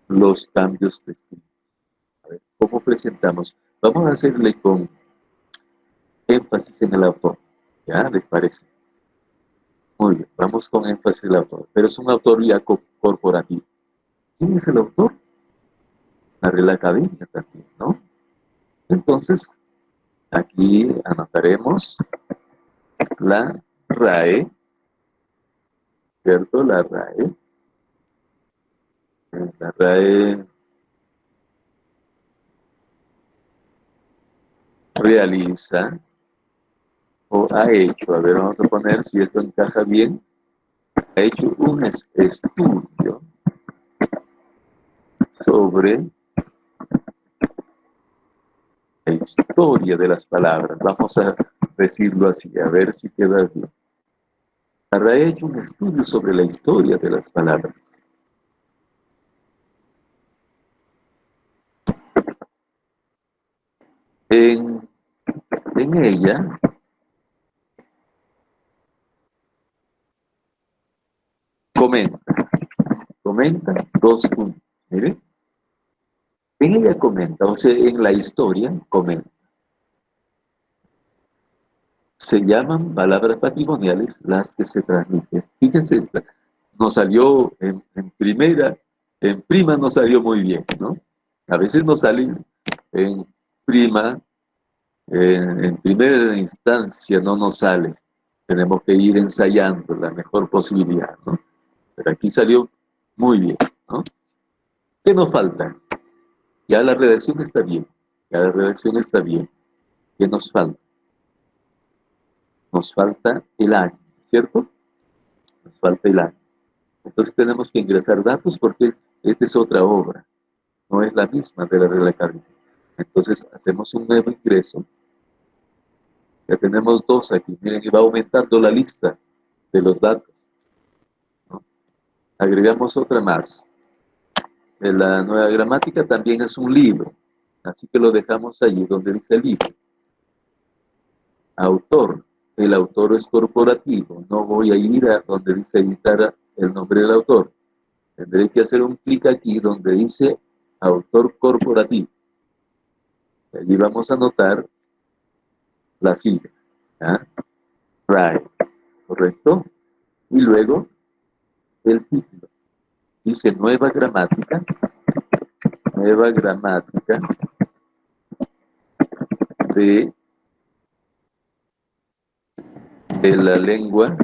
los cambios de estilo. A ver, ¿cómo presentamos? Vamos a hacerle con énfasis en el autor. ¿Ya les parece? Muy bien, vamos con énfasis en el autor. Pero es un autor ya corporativo. ¿Quién es el autor? La Real Academia también, ¿no? Entonces, aquí anotaremos la RAE, ¿cierto? La RAE realiza o ha hecho, a ver, vamos a poner si esto encaja bien, ha hecho un estudio sobre la historia de las palabras. Vamos a decirlo así, a ver si queda bien. Ha hecho un estudio sobre la historia de las palabras. En, en ella comenta, comenta dos puntos. Miren, en ella comenta, o sea, en la historia comenta. Se llaman palabras patrimoniales las que se transmiten. Fíjense esta, nos salió en prima nos salió muy bien, ¿no? A veces nos salen en prima, en primera instancia no nos sale. Tenemos que ir ensayando la mejor posibilidad, ¿no? Pero aquí salió muy bien, ¿no? ¿Qué nos falta? Ya la redacción está bien, ya la redacción está bien. ¿Qué nos falta? nos falta el año, ¿cierto? Nos falta el año. Entonces tenemos que ingresar datos porque esta es otra obra, no es la misma de la regla cardinal. Entonces hacemos un nuevo ingreso. Ya tenemos dos aquí, miren, y va aumentando la lista de los datos, ¿no? Agregamos otra más. La nueva gramática también es un libro, así que lo dejamos allí donde dice libro. Autor, el autor es corporativo, no voy a ir a donde dice editar el nombre del autor. Tendré que hacer un clic aquí donde dice autor corporativo. Y allí vamos a anotar la sigla, ¿ah? RAE, ¿correcto? Y luego el título. Dice nueva gramática de, de la lengua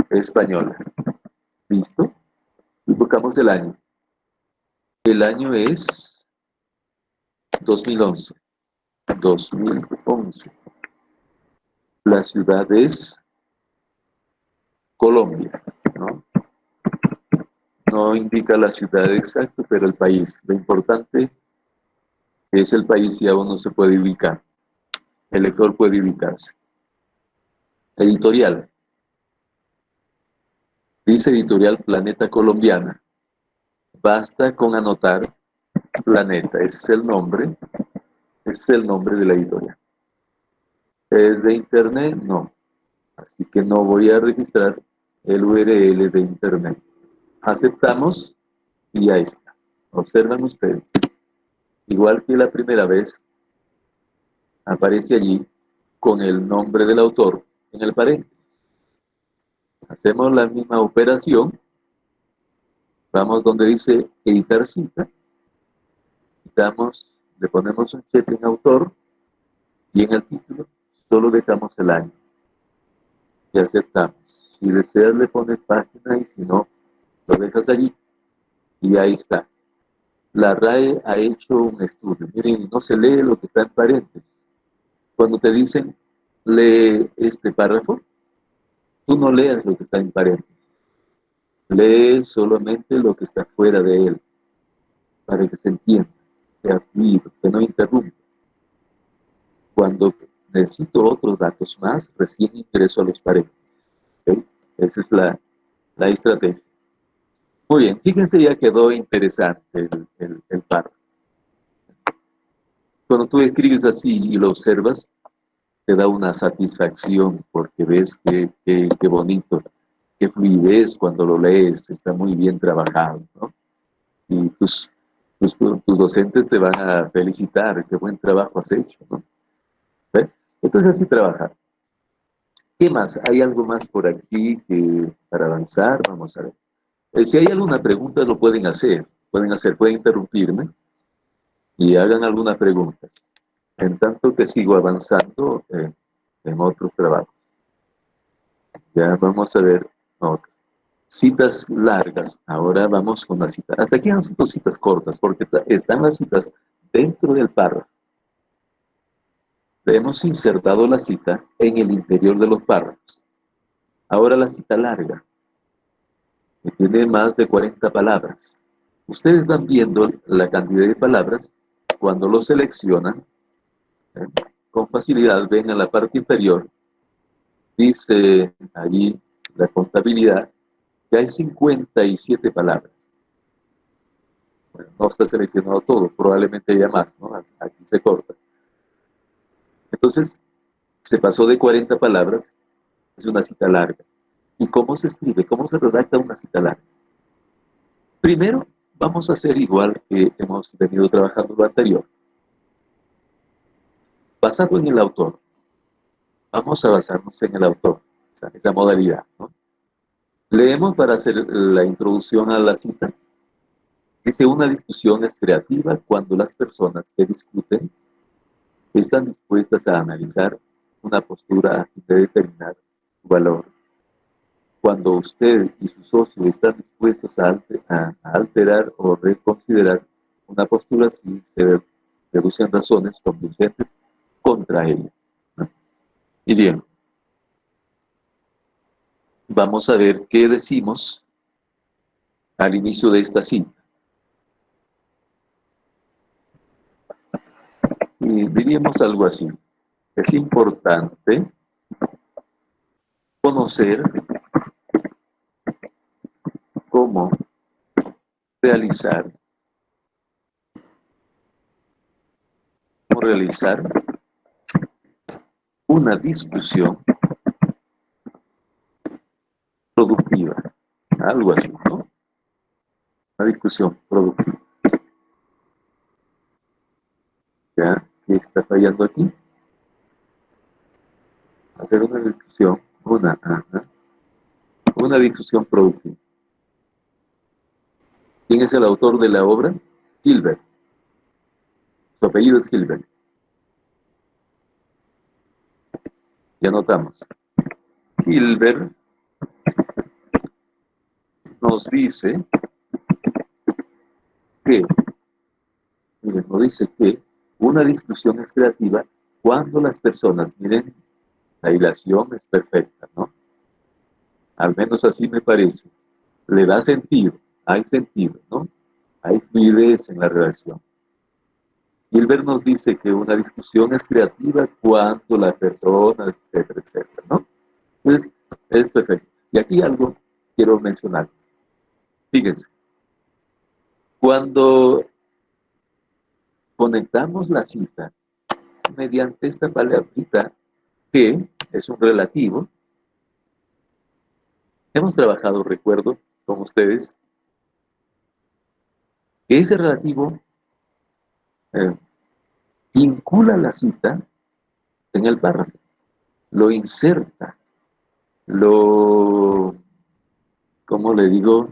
española. ¿Listo? Y buscamos el año. El año es 2011. 2011. La ciudad es Colombia, ¿no? No indica la ciudad exacta, pero el país. Lo importante es el país y aún no se puede ubicar. El lector puede ubicarse. Editorial. Dice editorial Planeta Colombiana. Basta con anotar Planeta. Ese es el nombre de la editorial. ¿Es de internet? No. Así que no voy a registrar el URL de internet. Aceptamos y ya está. Observan ustedes. Igual que la primera vez, aparece allí con el nombre del autor en el paréntesis. Hacemos la misma operación. Vamos donde dice editar cita. Le ponemos un check en autor y en el título solo dejamos el año. Y aceptamos. Si deseas le pones página y si no, lo dejas allí. Y ahí está. La RAE ha hecho un estudio. Miren, no se lee lo que está en paréntesis. Cuando te dicen, lee este párrafo, tú no leas lo que está en paréntesis. Lee solamente lo que está fuera de él, para que se entienda, sea fluido, que no interrumpa. Cuando necesito otros datos más, recién ingreso a los paréntesis. ¿Okay? Esa es la estrategia. Muy bien, fíjense, ya quedó interesante el párrafo. Cuando tú escribes así y lo observas, te da una satisfacción porque ves qué bonito, qué fluidez cuando lo lees, está muy bien trabajado, ¿no? Y tus docentes te van a felicitar, qué buen trabajo has hecho, ¿no? ¿Ve? Entonces así trabajar. ¿Qué más? ¿Hay algo más por aquí para avanzar? Vamos a ver. Si hay alguna pregunta lo pueden interrumpirme y hagan algunas preguntas. En tanto que sigo avanzando en otros trabajos. Ya vamos a ver otro. Citas largas. Ahora vamos con las citas. Hasta aquí han sido citas cortas, porque están las citas dentro del párrafo. Hemos insertado la cita en el interior de los párrafos. Ahora la cita larga, que tiene más de 40 palabras. Ustedes van viendo la cantidad de palabras. Cuando lo seleccionan, con facilidad ven en la parte inferior, dice allí la contabilidad, que hay 57 palabras. Bueno, no está seleccionado todo, probablemente haya más, ¿no? Aquí se corta. Entonces, se pasó de 40 palabras, es una cita larga. ¿Y cómo se escribe? ¿Cómo se redacta una cita larga? Primero, vamos a hacer igual que hemos venido trabajando lo anterior. Basado en el autor. Vamos a basarnos en el autor, esa modalidad, ¿no? Leemos para hacer la introducción a la cita. Dice, una discusión es creativa cuando las personas que discuten están dispuestas a analizar una postura a fin de determinar su valor. Cuando usted y su socio están dispuestos a alterar o reconsiderar una postura, si se reducen razones convincentes contra ella, ¿no? Y bien, vamos a ver qué decimos al inicio de esta cita. Y diríamos algo así: es importante conocer cómo realizar, una discusión productiva, algo así, ¿no? Una discusión productiva. ¿Ya? ¿Qué está fallando aquí? Hacer una discusión, una discusión productiva. ¿Quién es el autor de la obra? Hilbert. Su apellido es Hilbert. Ya notamos. Hilbert nos dice que, miren, nos dice que una discusión es creativa cuando las personas, miren, la hilación es perfecta, ¿no? Al menos así me parece. Le da sentido, hay sentido, ¿no? Hay fluidez en la relación. Gilbert nos dice que una discusión es creativa cuando la persona, etcétera, etcétera, ¿no? Entonces, es perfecto. Y aquí algo quiero mencionar. Fíjense, cuando conectamos la cita mediante esta palabrita que es un relativo, hemos trabajado, recuerdo, con ustedes, que ese relativo eh, vincula la cita en el párrafo, lo inserta, lo, ¿cómo le digo?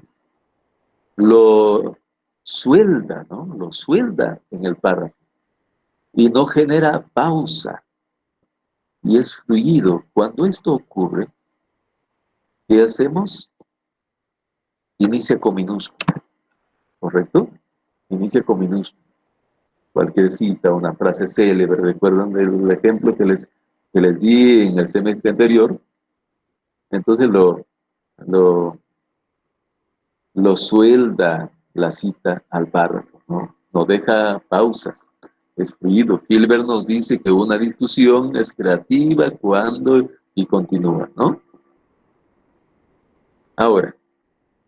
Lo suelda, ¿no? Lo suelda en el párrafo y no genera pausa y es fluido. Cuando esto ocurre, ¿qué hacemos? Inicia con minúscula, ¿correcto? Inicia con minúscula. Cualquier cita, una frase célebre, ¿recuerdan el ejemplo que les di en el semestre anterior? Entonces lo, lo suelda la cita al párrafo, ¿no? No deja pausas, es fluido. Hilbert nos dice que una discusión es creativa cuando y continúa, ¿no? Ahora,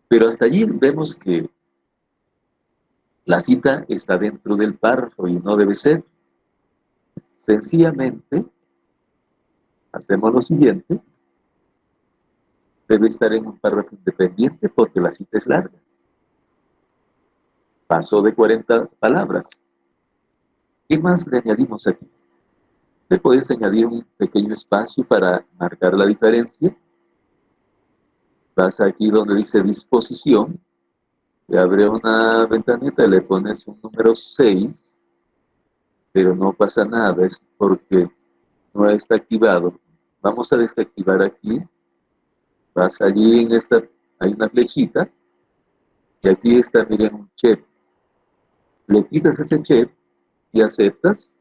pero hasta allí vemos que la cita está dentro del párrafo y no debe ser. Sencillamente, hacemos lo siguiente: debe estar en un párrafo independiente porque la cita es larga. Pasó de 40 palabras. ¿Qué más le añadimos aquí? Le puedes añadir un pequeño espacio para marcar la diferencia. Vas aquí donde dice disposición, te abre una ventanita y le pones un número 6, pero no pasa nada, es porque no está activado. Vamos a desactivar aquí. Vas allí en esta, hay una flechita, y aquí está, miren, un check. Le quitas ese check y aceptas,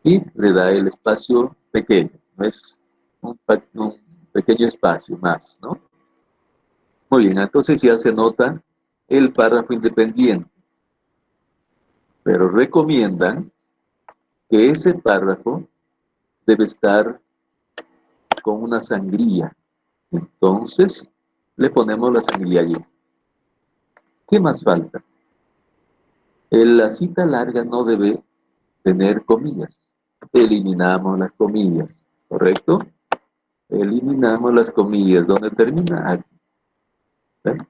y le da el espacio pequeño, no es un pequeño espacio más, ¿no? Muy bien, entonces ya se nota el párrafo independiente, pero recomiendan que ese párrafo debe estar con una sangría. Entonces, le ponemos la sangría allí. ¿Qué más falta? La cita larga no debe tener comillas. Eliminamos las comillas, ¿correcto? Eliminamos las comillas. ¿Dónde termina? Aquí. ¿Ven?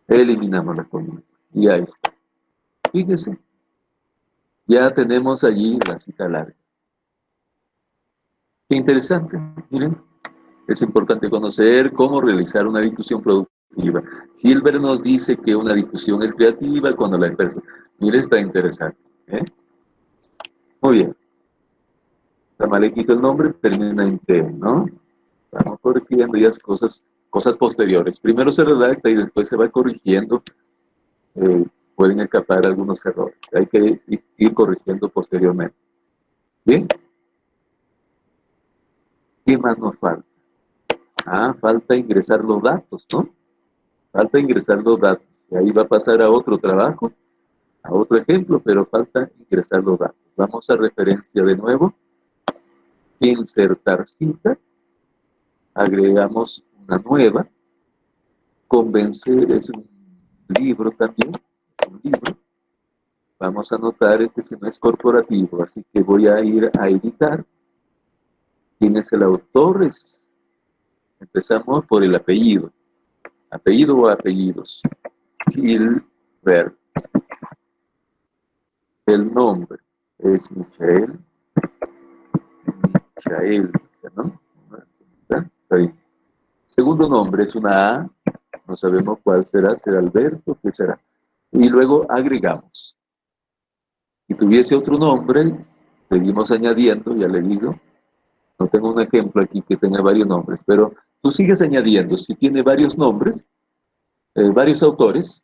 Eliminamos las comillas. Y ahí está. Fíjese, ya tenemos allí la cita larga. Qué interesante, miren. Es importante conocer cómo realizar una discusión productiva. Hilbert nos dice que una discusión es creativa cuando la empresa... Mire, está interesante, ¿eh? Muy bien. Está mal le quito el nombre, termina en T, ¿no? Vamos corrigiendo ya cosas posteriores. Primero se redacta y después se va corrigiendo. Pueden escapar algunos errores. Hay que ir corrigiendo posteriormente. Bien. ¿Qué más nos falta? Ah, falta ingresar los datos, ¿no? Falta ingresar los datos. Y ahí va a pasar a otro trabajo, a otro ejemplo, pero falta ingresar los datos. Vamos a referencia de nuevo. Insertar cita. Agregamos una nueva. Convencer es un libro también. Es un libro. Vamos a notar que si no es corporativo, así que voy a ir a editar. ¿Quién es el autor? Empezamos por el apellido. ¿Apellido o apellidos? Gilbert. El nombre es Michael. Michael, ¿no? Está bien. Segundo nombre es una A. No sabemos cuál será. ¿Será Alberto? ¿Qué será? Y luego agregamos. Si tuviese otro nombre, seguimos añadiendo, ya le digo. No tengo un ejemplo aquí que tenga varios nombres, pero tú sigues añadiendo. Si tiene varios nombres, varios autores,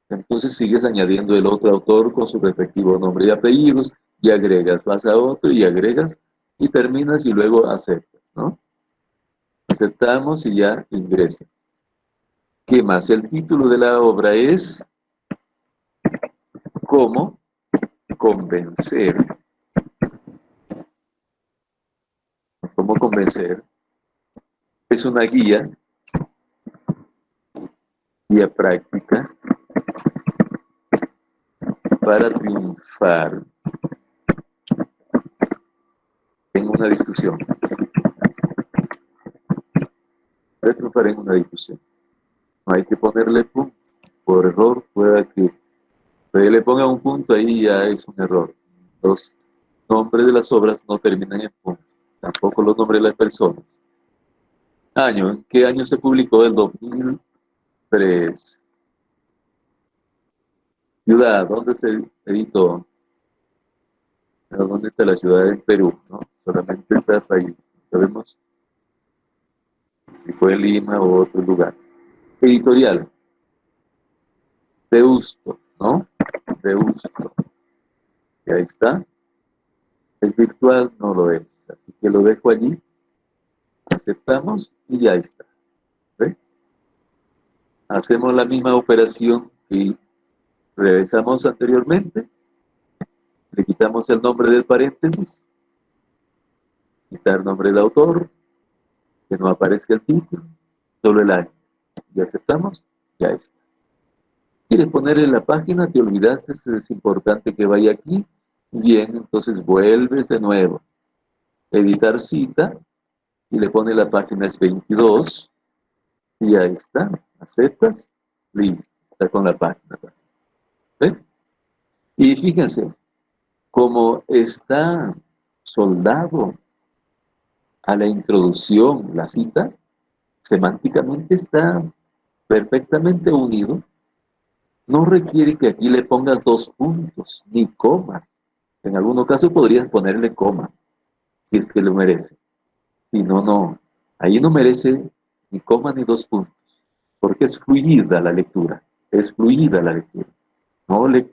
entonces sigues añadiendo el otro autor con su respectivo nombre y apellidos, y agregas, vas a otro y agregas, y terminas y luego aceptas, ¿no? Aceptamos y ya ingresa. ¿Qué más? El título de la obra es ¿Cómo convencer? ¿Cómo convencer? Es una guía práctica para triunfar en una discusión. Para triunfar en una discusión. No hay que ponerle punto. Por error pueda que le ponga un punto, ahí ya es un error. Los nombres de las obras no terminan en punto. Tampoco los nombres de las personas. Año. ¿En qué año se publicó? El 2003. Ciudad. ¿Dónde se editó? ¿Dónde está la ciudad? En Perú, ¿no? Solamente está el país. Sabemos si fue en Lima o otro lugar. Editorial. Deusto, ¿no? Deusto. Y ahí está. ¿Es virtual? No lo es. Así que lo dejo allí. Aceptamos y ya está. ¿Ve? Hacemos la misma operación que realizamos anteriormente. Le quitamos el nombre del paréntesis. Quitar nombre del autor. Que no aparezca el título. Solo el año. Y aceptamos. Ya está. ¿Quieres poner en la página? ¿Te olvidaste? Es importante que vaya aquí. Bien, entonces vuelves de nuevo. Editar cita. Y le pone la página es 22. Y ahí está. Aceptas. Listo. Está con la página. ¿Ven? Y fíjense, como está soldado a la introducción, la cita, semánticamente está perfectamente unido, no requiere que aquí le pongas dos puntos, ni comas. En algunos casos podrías ponerle coma, si es que lo merece. Si no, no. Ahí no merece ni coma ni dos puntos, porque es fluida la lectura, es fluida la lectura. No le,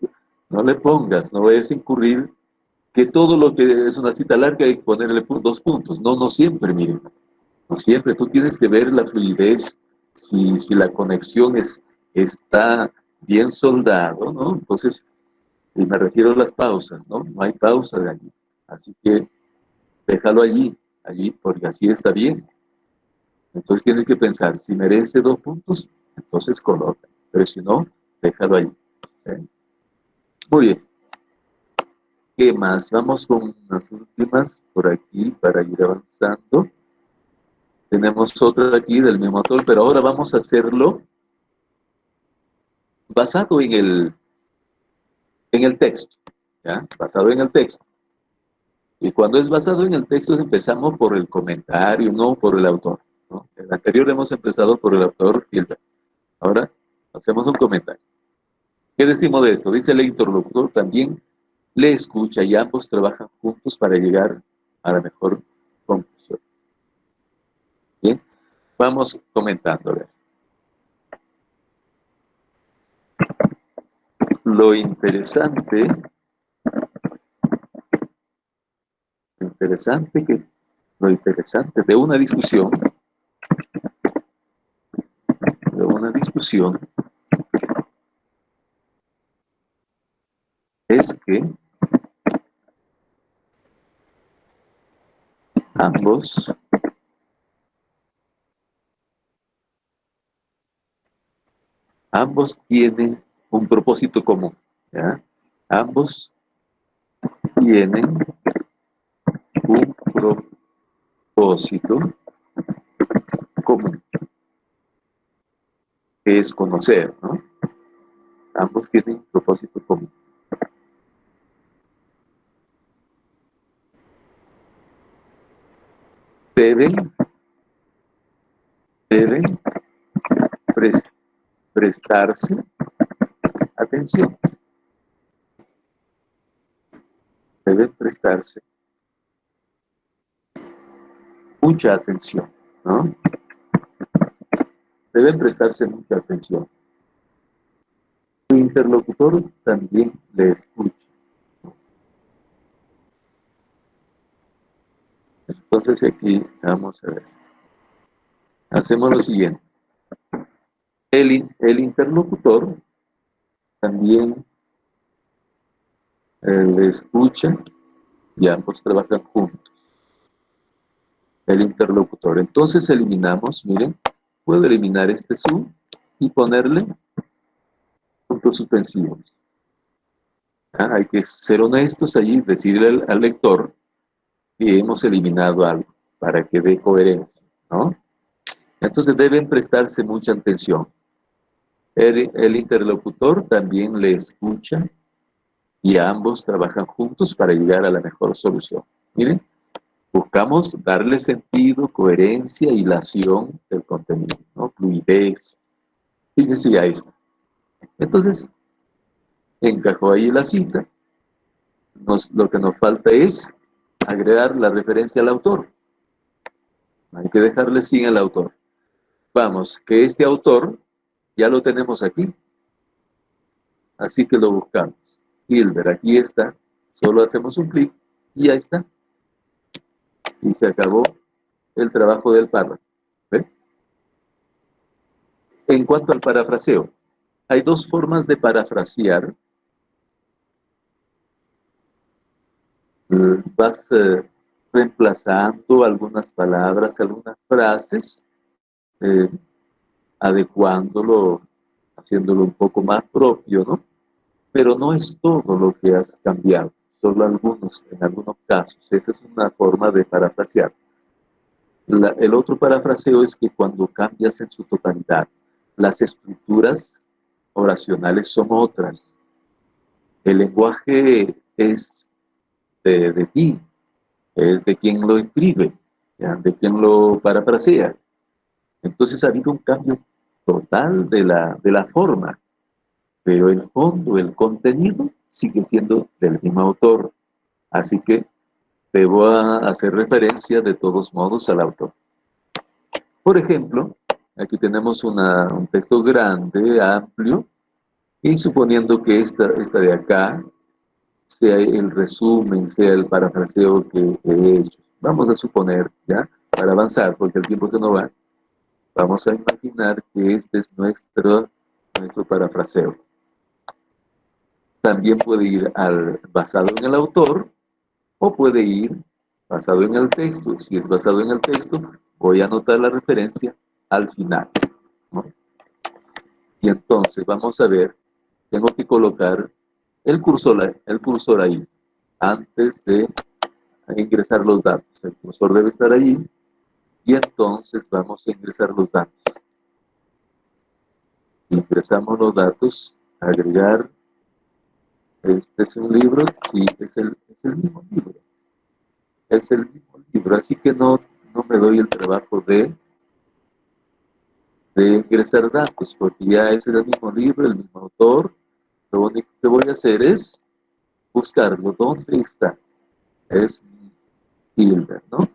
no le pongas, no es incurrir que todo lo que es una cita larga hay que ponerle dos puntos. No, no siempre, miren. No siempre. Tú tienes que ver la fluidez, si la conexión está bien soldado, ¿no? Entonces, y me refiero a las pausas, ¿no? No hay pausa de allí. Así que déjalo allí, porque así está bien. Entonces tienes que pensar, si merece dos puntos, entonces coloca. Pero si no, déjalo allí. ¿Eh? Muy bien. ¿Qué más? Vamos con unas últimas por aquí para ir avanzando. Tenemos otra aquí del mismo autor, pero ahora vamos a hacerlo basado en el texto, ¿ya? Basado en el texto. Y cuando es basado en el texto empezamos por el comentario, no por el autor, ¿no? En el anterior hemos empezado por el autor Gilbert. Ahora hacemos un comentario. ¿Qué decimos de esto? Dice el interlocutor también le escucha y ambos trabajan juntos para llegar a la mejor conclusión. Bien, vamos comentando. A ver. Lo interesante que lo interesante de una discusión es que ambos tienen un propósito común, ¿ya? Ambos tienen un propósito común, que es conocer, ¿no? Ambos tienen un propósito común. Deben pres- prestarse atención, deben prestarse mucha atención, ¿no? Deben prestarse mucha atención. Su interlocutor también le escucha. Entonces aquí vamos a ver. Hacemos lo siguiente. El interlocutor también le escucha y ambos trabajan juntos. El interlocutor. Entonces eliminamos, miren, puedo eliminar este su y ponerle puntos suspensivos. Hay que ser honestos allí, decirle al lector que hemos eliminado algo para que dé coherencia, ¿no? Entonces deben prestarse mucha atención. El interlocutor también le escucha y ambos trabajan juntos para llegar a la mejor solución. Miren, buscamos darle sentido, coherencia, hilación del contenido, ¿no? Fluidez. Fíjense, ya está. Entonces, encajó ahí la cita. Lo que nos falta es agregar la referencia al autor. Hay que dejarle sin el autor. Vamos, que este autor ya lo tenemos aquí. Así que lo buscamos. Hilbert, aquí está. Solo hacemos un clic y ya está. Y se acabó el trabajo del párrafo. ¿Ven? En cuanto al parafraseo, hay dos formas de parafrasear. Vas reemplazando algunas palabras, algunas frases, eh, adecuándolo, haciéndolo un poco más propio, ¿no? Pero no es todo lo que has cambiado, solo en algunos casos. Esa es una forma de parafrasear. El otro parafraseo es que cuando cambias en su totalidad, las estructuras oracionales son otras. El lenguaje es de ti, es de quien lo escribe, ¿ya? De quien lo parafrasea. Entonces ha habido un cambio total de la forma, pero el fondo, el contenido, sigue siendo del mismo autor. Así que debo hacer referencia de todos modos al autor. Por ejemplo, aquí tenemos un texto grande, amplio, y suponiendo que esta de acá sea el resumen, sea el parafraseo que he hecho. Vamos a suponer, ¿ya? Para avanzar, porque el tiempo se nos va, vamos a imaginar que este es nuestro parafraseo. También puede ir basado en el autor, o puede ir basado en el texto. Si es basado en el texto, voy a anotar la referencia al final, ¿no? Y entonces vamos a ver, tengo que colocar el cursor ahí, antes de ingresar los datos. El cursor debe estar ahí, y entonces vamos a ingresar los datos. Ingresamos los datos, agregar, este es un libro, sí, es el mismo libro. Es el mismo libro, así que no me doy el trabajo de ingresar datos, porque ya es el mismo libro, el mismo autor. Lo único que voy a hacer es buscarlo. ¿Dónde está? Es Hilbert, ¿no?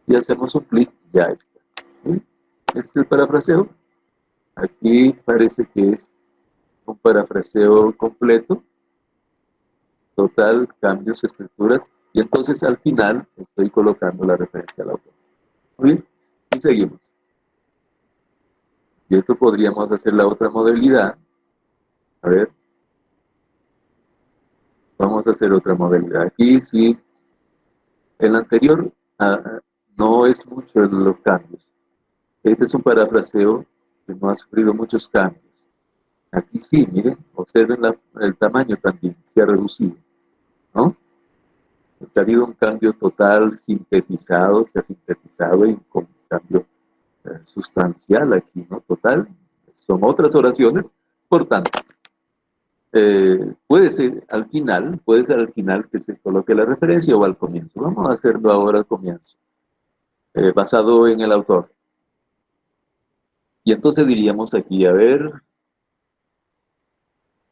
Y hacemos un clic, ya está. ¿Sí? Este es el parafraseo. Aquí parece que es un parafraseo completo, total, cambios, estructuras. Y entonces al final estoy colocando la referencia al autor. Muy bien, y seguimos. Y esto podríamos hacer la otra modalidad. A ver, vamos a hacer otra modalidad. Aquí sí, el anterior no es mucho los cambios. Este es un parafraseo que no ha sufrido muchos cambios. Aquí sí, miren, observen el tamaño también, se ha reducido, ¿no? Ha habido un cambio total sintetizado, se ha sintetizado y con un cambio sustancial aquí, ¿no? Total, son otras oraciones, por tanto, puede ser al final que se coloque la referencia o al comienzo. Vamos a hacerlo ahora al comienzo, basado en el autor. Y entonces diríamos aquí, a ver,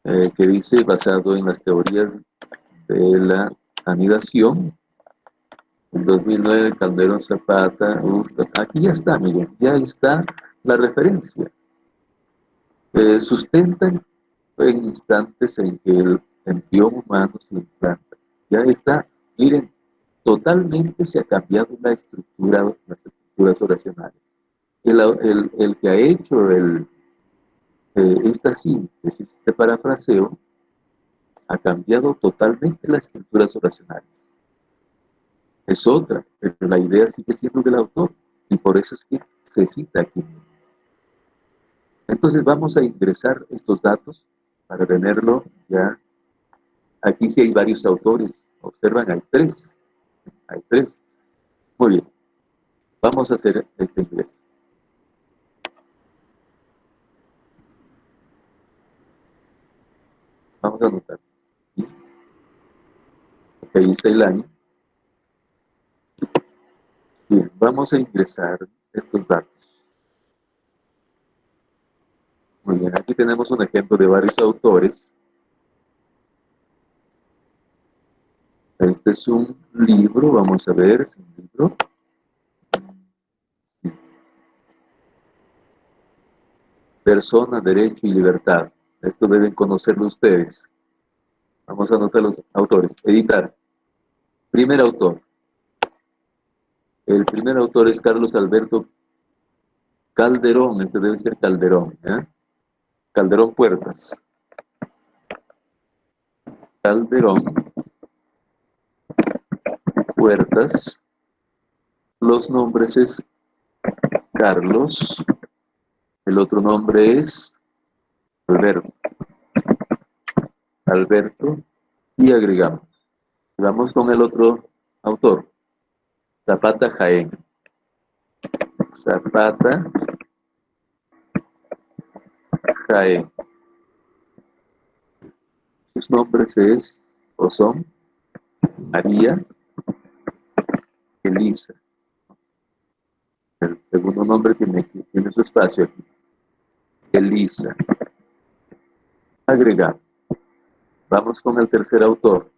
que dice, basado en las teorías de la anidación, en 2009, Calderón Zapata, aquí ya está, miren, ya está la referencia. Sustentan en instantes en que el embrión humano se implanta. Ya está, miren, totalmente se ha cambiado las estructuras oracionales. El que ha hecho esta síntesis, este parafraseo, ha cambiado totalmente las estructuras oracionales. Es otra, pero la idea sigue siendo del autor, y por eso es que se cita aquí. Entonces vamos a ingresar estos datos para tenerlo ya. Aquí sí hay varios autores, observan, hay tres. Muy bien, vamos a hacer este ingreso. Vamos a anotar. Ahí está el año. Bien, vamos a ingresar estos datos. Muy bien, aquí tenemos un ejemplo de varios autores. Este es un libro, vamos a ver, es un libro. Persona, Derecho y Libertad. Esto deben conocerlo ustedes. Vamos a anotar los autores. Editar. Primer autor. El primer autor es Carlos Alberto Calderón. Este debe ser Calderón. Calderón Puertas. Calderón Puertas. Los nombres es Carlos. El otro nombre es Alberto. Alberto. Y agregamos. Vamos con el otro autor. Zapata Jaén. Zapata Jaén. Sus nombres o son María Elisa. El segundo nombre tiene su espacio aquí. Elisa. Agregar. Vamos con el tercer autor.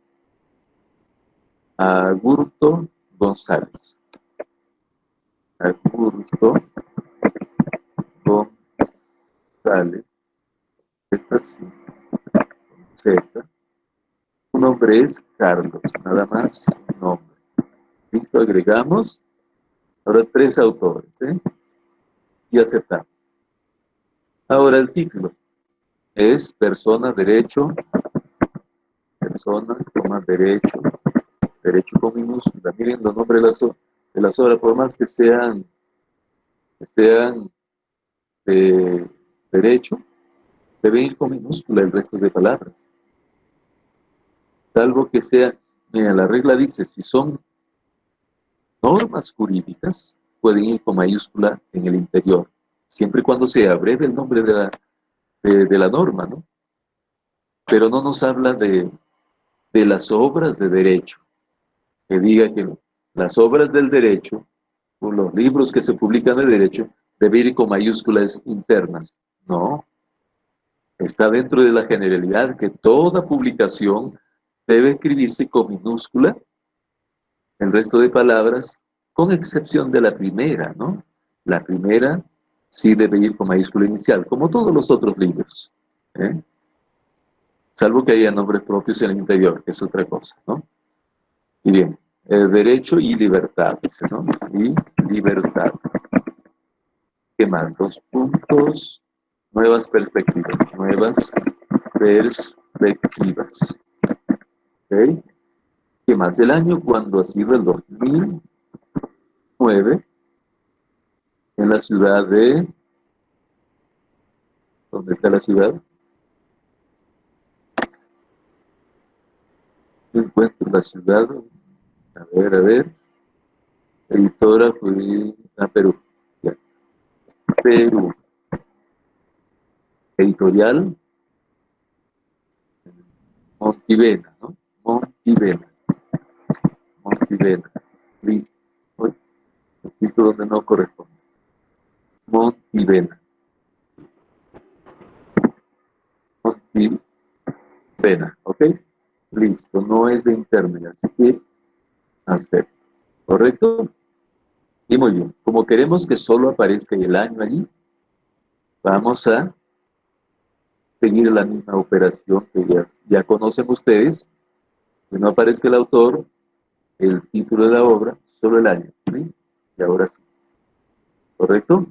Agurto González. Agurto González. Esta sí. Z. Su nombre es Carlos. Nada más un nombre. Listo, agregamos. Ahora tres autores. Y aceptamos. Ahora el título. Es persona, derecho, derecho con minúscula. Miren los nombres de las obras, por más que sean de derecho, deben ir con minúscula el resto de palabras. Salvo que sea, mira, la regla dice, si son normas jurídicas, pueden ir con mayúscula en el interior, siempre y cuando se abreve el nombre de la norma, ¿no? Pero no nos habla de las obras de derecho, que diga que las obras del derecho, o los libros que se publican de derecho, deben ir con mayúsculas internas. No, está dentro de la generalidad que toda publicación debe escribirse con minúscula, el resto de palabras, con excepción de la primera, ¿no? La primera sí debe ir con mayúscula inicial, como todos los otros libros, salvo que haya nombres propios en el interior, que es otra cosa, ¿no? Y bien, derecho y libertad, dice, ¿no? Y libertad. ¿Qué más? 2 puntos. Nuevas perspectivas. Nuevas perspectivas. ¿Ok? ¿Qué más? El año cuando ha sido el 2009, en la ciudad de... ¿Dónde está la ciudad? Encuentro la ciudad. A ver. Editora fue a Perú. Ya. Perú. Editorial Montivena, ¿no? Montivena. Montivena. Listo. Uy, el título donde no corresponde. Montivena. Montivena, ¿ok? Listo, no es de internet, así que acepto. ¿Correcto? Y muy bien. Como queremos que solo aparezca el año allí, vamos a seguir la misma operación que ya conocen ustedes, que no aparezca el autor, el título de la obra, solo el año. ¿Sí? Y ahora sí. ¿Correcto?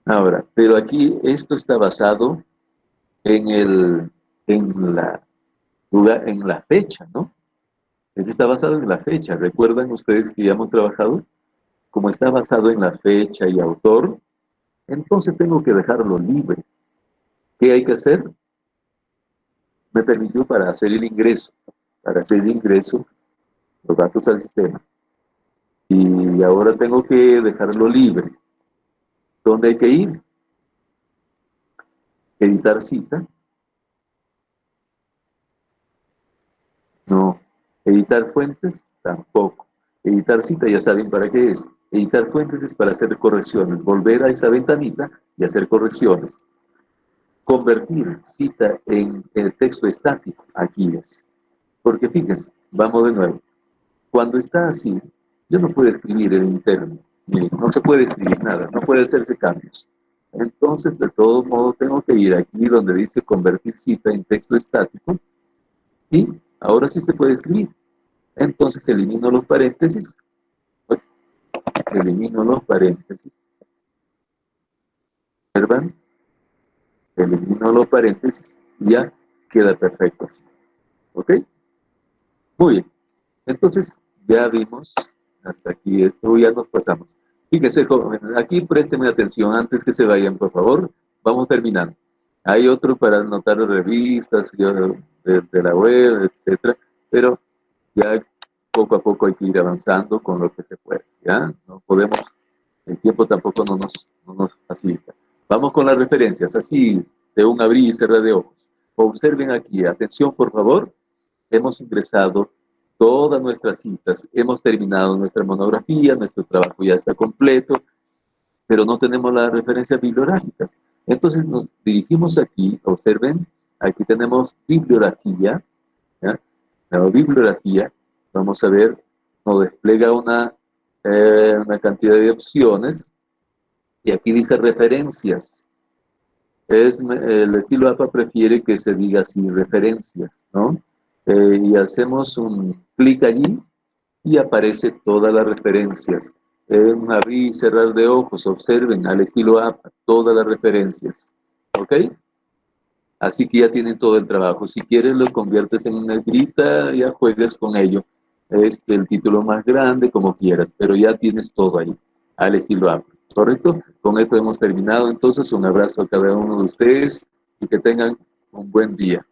Ahora, pero aquí esto está basado en en la fecha, ¿no? Esto está basado en la fecha. ¿Recuerdan ustedes que ya hemos trabajado? Como está basado en la fecha y autor, entonces tengo que dejarlo libre. ¿Qué hay que hacer? Me permitió para hacer el ingreso. Para hacer el ingreso, los datos al sistema. Y ahora tengo que dejarlo libre. ¿Dónde hay que ir? Editar cita. No. Editar fuentes, tampoco. Editar cita, ya saben para qué es. Editar fuentes es para hacer correcciones. Volver a esa ventanita y hacer correcciones. Convertir cita en el texto estático, aquí es. Porque fíjense, vamos de nuevo. Cuando está así, yo no puedo escribir el interno. Miren, no se puede escribir nada, no puede hacerse cambios. Entonces, de todo modo, tengo que ir aquí donde dice convertir cita en texto estático y ahora sí se puede escribir. Entonces elimino los paréntesis, ¿verdad? Elimino los paréntesis y ya queda perfecto así. ¿Ok? Muy bien. Entonces, ya vimos hasta aquí esto, ya nos pasamos. Fíjense, jóvenes, aquí préstenme atención antes que se vayan, por favor. Vamos terminando. Hay otro para anotar revistas de la web, etcétera, pero ya poco a poco hay que ir avanzando con lo que se puede, ¿ya? No podemos, el tiempo tampoco no nos facilita. Vamos con las referencias, así de un abrir y cerrar de ojos. Observen aquí, atención por favor, hemos ingresado todas nuestras citas, hemos terminado nuestra monografía, nuestro trabajo ya está completo, pero no tenemos las referencias bibliográficas. Entonces nos dirigimos aquí, observen, aquí tenemos bibliografía, ¿ya? La bibliografía, vamos a ver, nos despliega una cantidad de opciones, y aquí dice referencias. El estilo APA prefiere que se diga así, referencias, ¿no? Y hacemos un clic allí y aparece todas las referencias. Un abrir y cerrar de ojos, observen, al estilo APA, todas las referencias. ¿Ok? Así que ya tienen todo el trabajo. Si quieres lo conviertes en una negrita, ya juegas con ello. El título más grande, como quieras, pero ya tienes todo ahí, al estilo APA. ¿Correcto? Con esto hemos terminado. Entonces, un abrazo a cada uno de ustedes y que tengan un buen día.